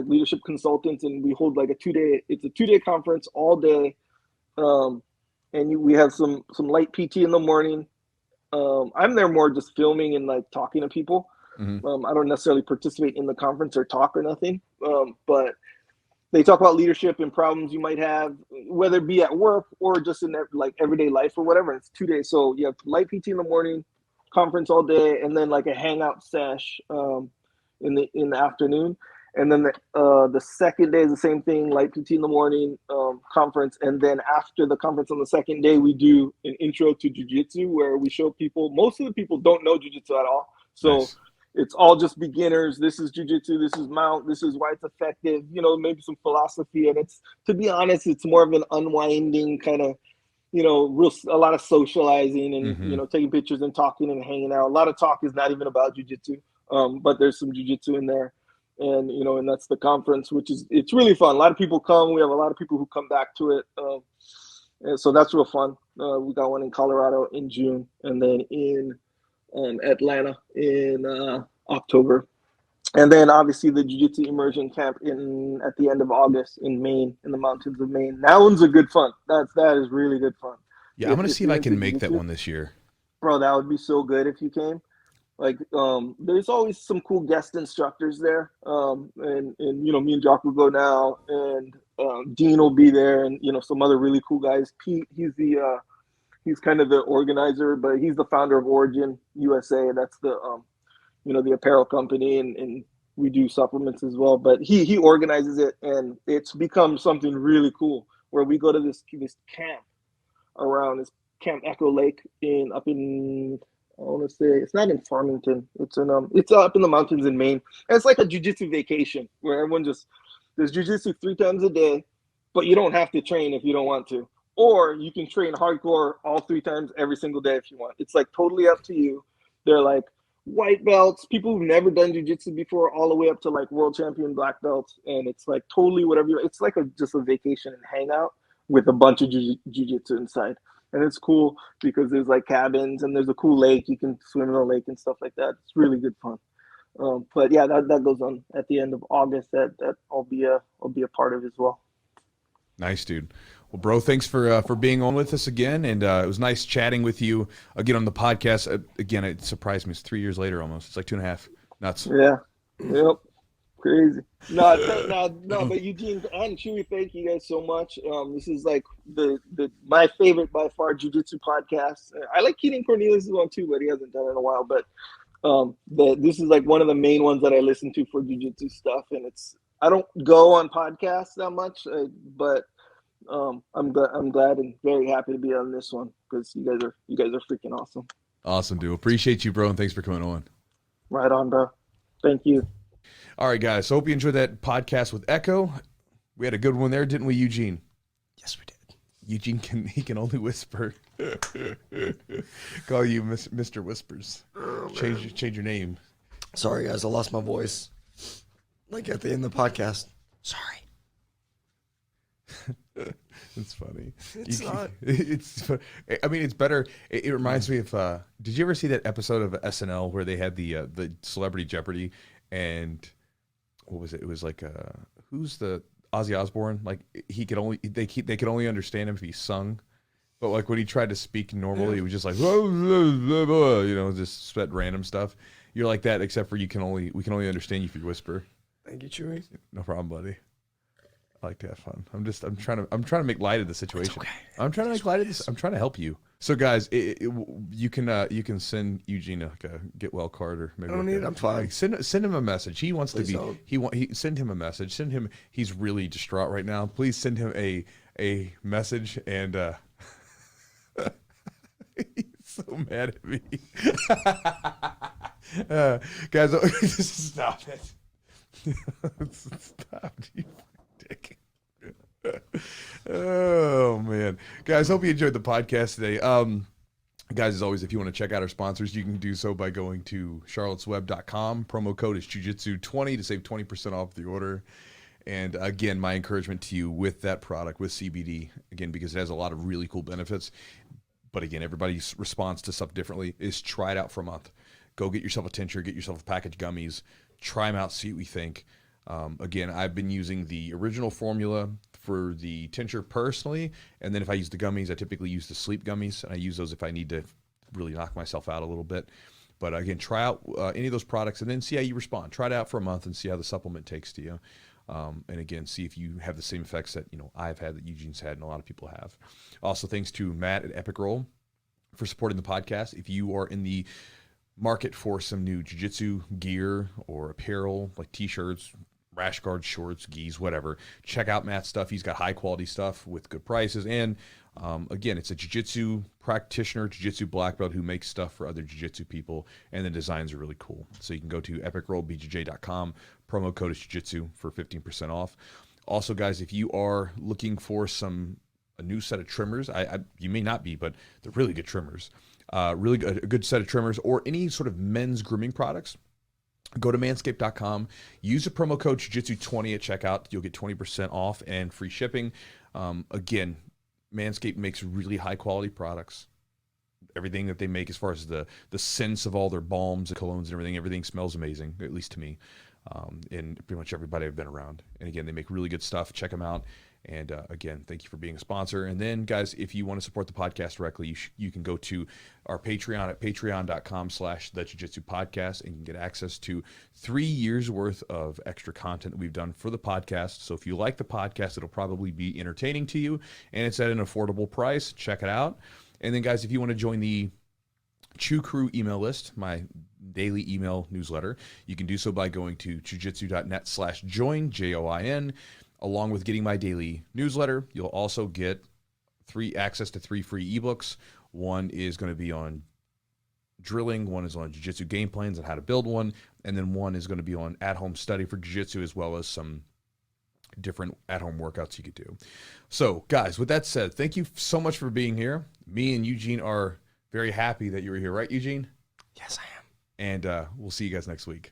leadership consultants, and we hold like a 2-day conference all day, and we have some light PT in the morning. I'm there more just filming and like talking to people. I don't necessarily participate in the conference or talk or nothing, but they talk about leadership and problems you might have, whether it be at work or just in like everyday life or whatever. It's 2 days, so you have light PT in the morning, conference all day, and then like a hangout sesh in the afternoon. And then the second day is the same thing, light PT in the morning, conference. And then after the conference on the second day, we do an intro to Jiu-Jitsu where we show people, most of the people don't know Jiu-Jitsu at all. So Nice. it's all just beginners. This is Jiu-Jitsu, this is mount, this is why it's effective, maybe some philosophy. And it's, to be honest, it's more of an unwinding kind of, a lot of socializing and, taking pictures and talking and hanging out. A lot of talk is not even about Jiu-Jitsu, but there's some Jiu-Jitsu in there. And, and that's the conference, it's really fun. A lot of people come. We have a lot of people who come back to it. And so that's real fun. We got one in Colorado in June and then in Atlanta in October. And then obviously the Jiu-Jitsu immersion camp at the end of August in Maine, in the mountains of Maine. That one's a good fun. That is really good fun. Yeah, I'm going to see if I can make that one this year. Bro, that would be so good if you came. Like, there's always some cool guest instructors there. And me and Jocko will go now, and Dean will be there, and, some other really cool guys. Pete, he's kind of the organizer, but he's the founder of Origin USA. That's the, the apparel company, and we do supplements as well. But he organizes it, and it's become something really cool where we go to this camp around this Camp Echo Lake up in, I want to say, it's not in Farmington. It's up in the mountains in Maine. And it's like a jiu-jitsu vacation where everyone there's jiu-jitsu 3 times a day, but you don't have to train if you don't want to. Or you can train hardcore all 3 times every single day if you want. It's like totally up to you. They're like white belts, people who've never done jiu-jitsu before, all the way up to like world champion black belts. And it's like totally whatever it's like just a vacation and hangout with a bunch of jiu-jitsu inside. And it's cool because there's like cabins and there's a cool lake. You can swim in the lake and stuff like that. It's really good fun. But yeah, that goes on at the end of August. That I'll be a part of as well. Nice, dude. Well, bro, thanks for being on with us again, and it was nice chatting with you again on the podcast. Again, it surprised me. It's 3 years later almost. It's like 2.5. Nuts. Yeah. Yep. Crazy. No, but Eugene and Chewy, thank you guys so much. This is like my favorite by far Jiu-Jitsu podcast. I like Keaton Cornelius' one too, but he hasn't done it in a while. But this is like one of the main ones that I listen to for Jiu-Jitsu stuff, and I don't go on podcasts that much, but I'm glad and very happy to be on this one because you guys are freaking awesome. Awesome, dude. Appreciate you, bro, and thanks for coming on. Right on, bro. Thank you. All right, guys. So hope you enjoyed that podcast with Echo. We had a good one there, didn't we, Eugene? Yes, we did. Eugene can only whisper. Call you Mr. Whispers. Oh, change your name. Sorry, guys. I lost my voice. Like at the end of the podcast. Sorry. It's funny. It's not. I mean, it's better. It reminds me of. Did you ever see that episode of SNL where they had the Celebrity Jeopardy, and what was it? It was like who's the Ozzy Osbourne? Like he could only they could only understand him if he sung, but like when he tried to speak normally, it was just like just spit random stuff. You're like that, except for we can only understand you if you whisper. Thank you, Chewy. No problem, buddy. I like to have fun. I'm trying to make light of the situation. Okay. I'm trying to make light of this. I'm trying to help you. So guys, you can send Eugene like a get well card or maybe I don't need it. I'm fine. Like send him a message. He wants Please to be. don't. He send him a message. Send him. He's really distraught right now. Please send him a message and. He's so mad at me. Guys, stop it. Stop, you dick. Oh man, guys, hope you enjoyed the podcast today. Guys, as always, if you want to check out our sponsors, you can do so by going to charlottesweb.com. Promo code is Jiu-Jitsu20 to save 20% off the order. And again, my encouragement to you with that product, with CBD, again, because it has a lot of really cool benefits. But again, everybody responds to stuff differently, is try it out for a month. Go get yourself a tincture, get yourself a package of gummies, try them out, see what you think. Again, I've been using the original formula for the tincture personally, and then if I use the gummies, I typically use the sleep gummies, and I use those if I need to really knock myself out a little bit. But again, try out any of those products and then see how you respond. Try it out for a month and see how the supplement takes to you. And again, see if you have the same effects that I've had, that Eugene's had, and a lot of people have. Also, thanks to Matt at Epic Roll for supporting the podcast. If you are in the market for some new jiu-jitsu gear or apparel like t-shirts, rash guards, shorts, gis, whatever. Check out Matt's stuff. He's got high quality stuff with good prices. And again, it's a jiu-jitsu practitioner, jiu-jitsu black belt who makes stuff for other jiu-jitsu people, and the designs are really cool. So you can go to epicrollbjj.com, promo code is jiu-jitsu for 15% off. Also, guys, if you are looking for a new set of trimmers, you may not be, but they're really good trimmers. Really good, a good set of trimmers, or any sort of men's grooming products, go to manscaped.com, use the promo code jiu-jitsu20 at checkout. You'll get 20% off and free shipping. Again, Manscaped makes really high quality products. Everything that they make, as far as the scents of all their balms and colognes and everything smells amazing, at least to me. And pretty much everybody I've been around. And again, they make really good stuff. Check them out. And again, thank you for being a sponsor. And then, guys, if you want to support the podcast directly, you can go to our Patreon at patreon.com/the Jiu-Jitsu Podcast, and you can get access to 3 years worth of extra content that we've done for the podcast. So if you like the podcast, it'll probably be entertaining to you, and it's at an affordable price. Check it out. And then, guys, if you want to join the Chew Crew email list, my daily email newsletter, you can do so by going to chewjitsu.net/join, JOIN. Along with getting my daily newsletter, you'll also get access to 3 free ebooks. One is going to be on drilling, one is on jiu-jitsu game plans and how to build one, and then one is going to be on at-home study for jiu-jitsu, as well as some different at-home workouts you could do. So, guys, with that said, thank you so much for being here. Me and Eugene are very happy that you were here, right, Eugene? Yes, I am. And we'll see you guys next week.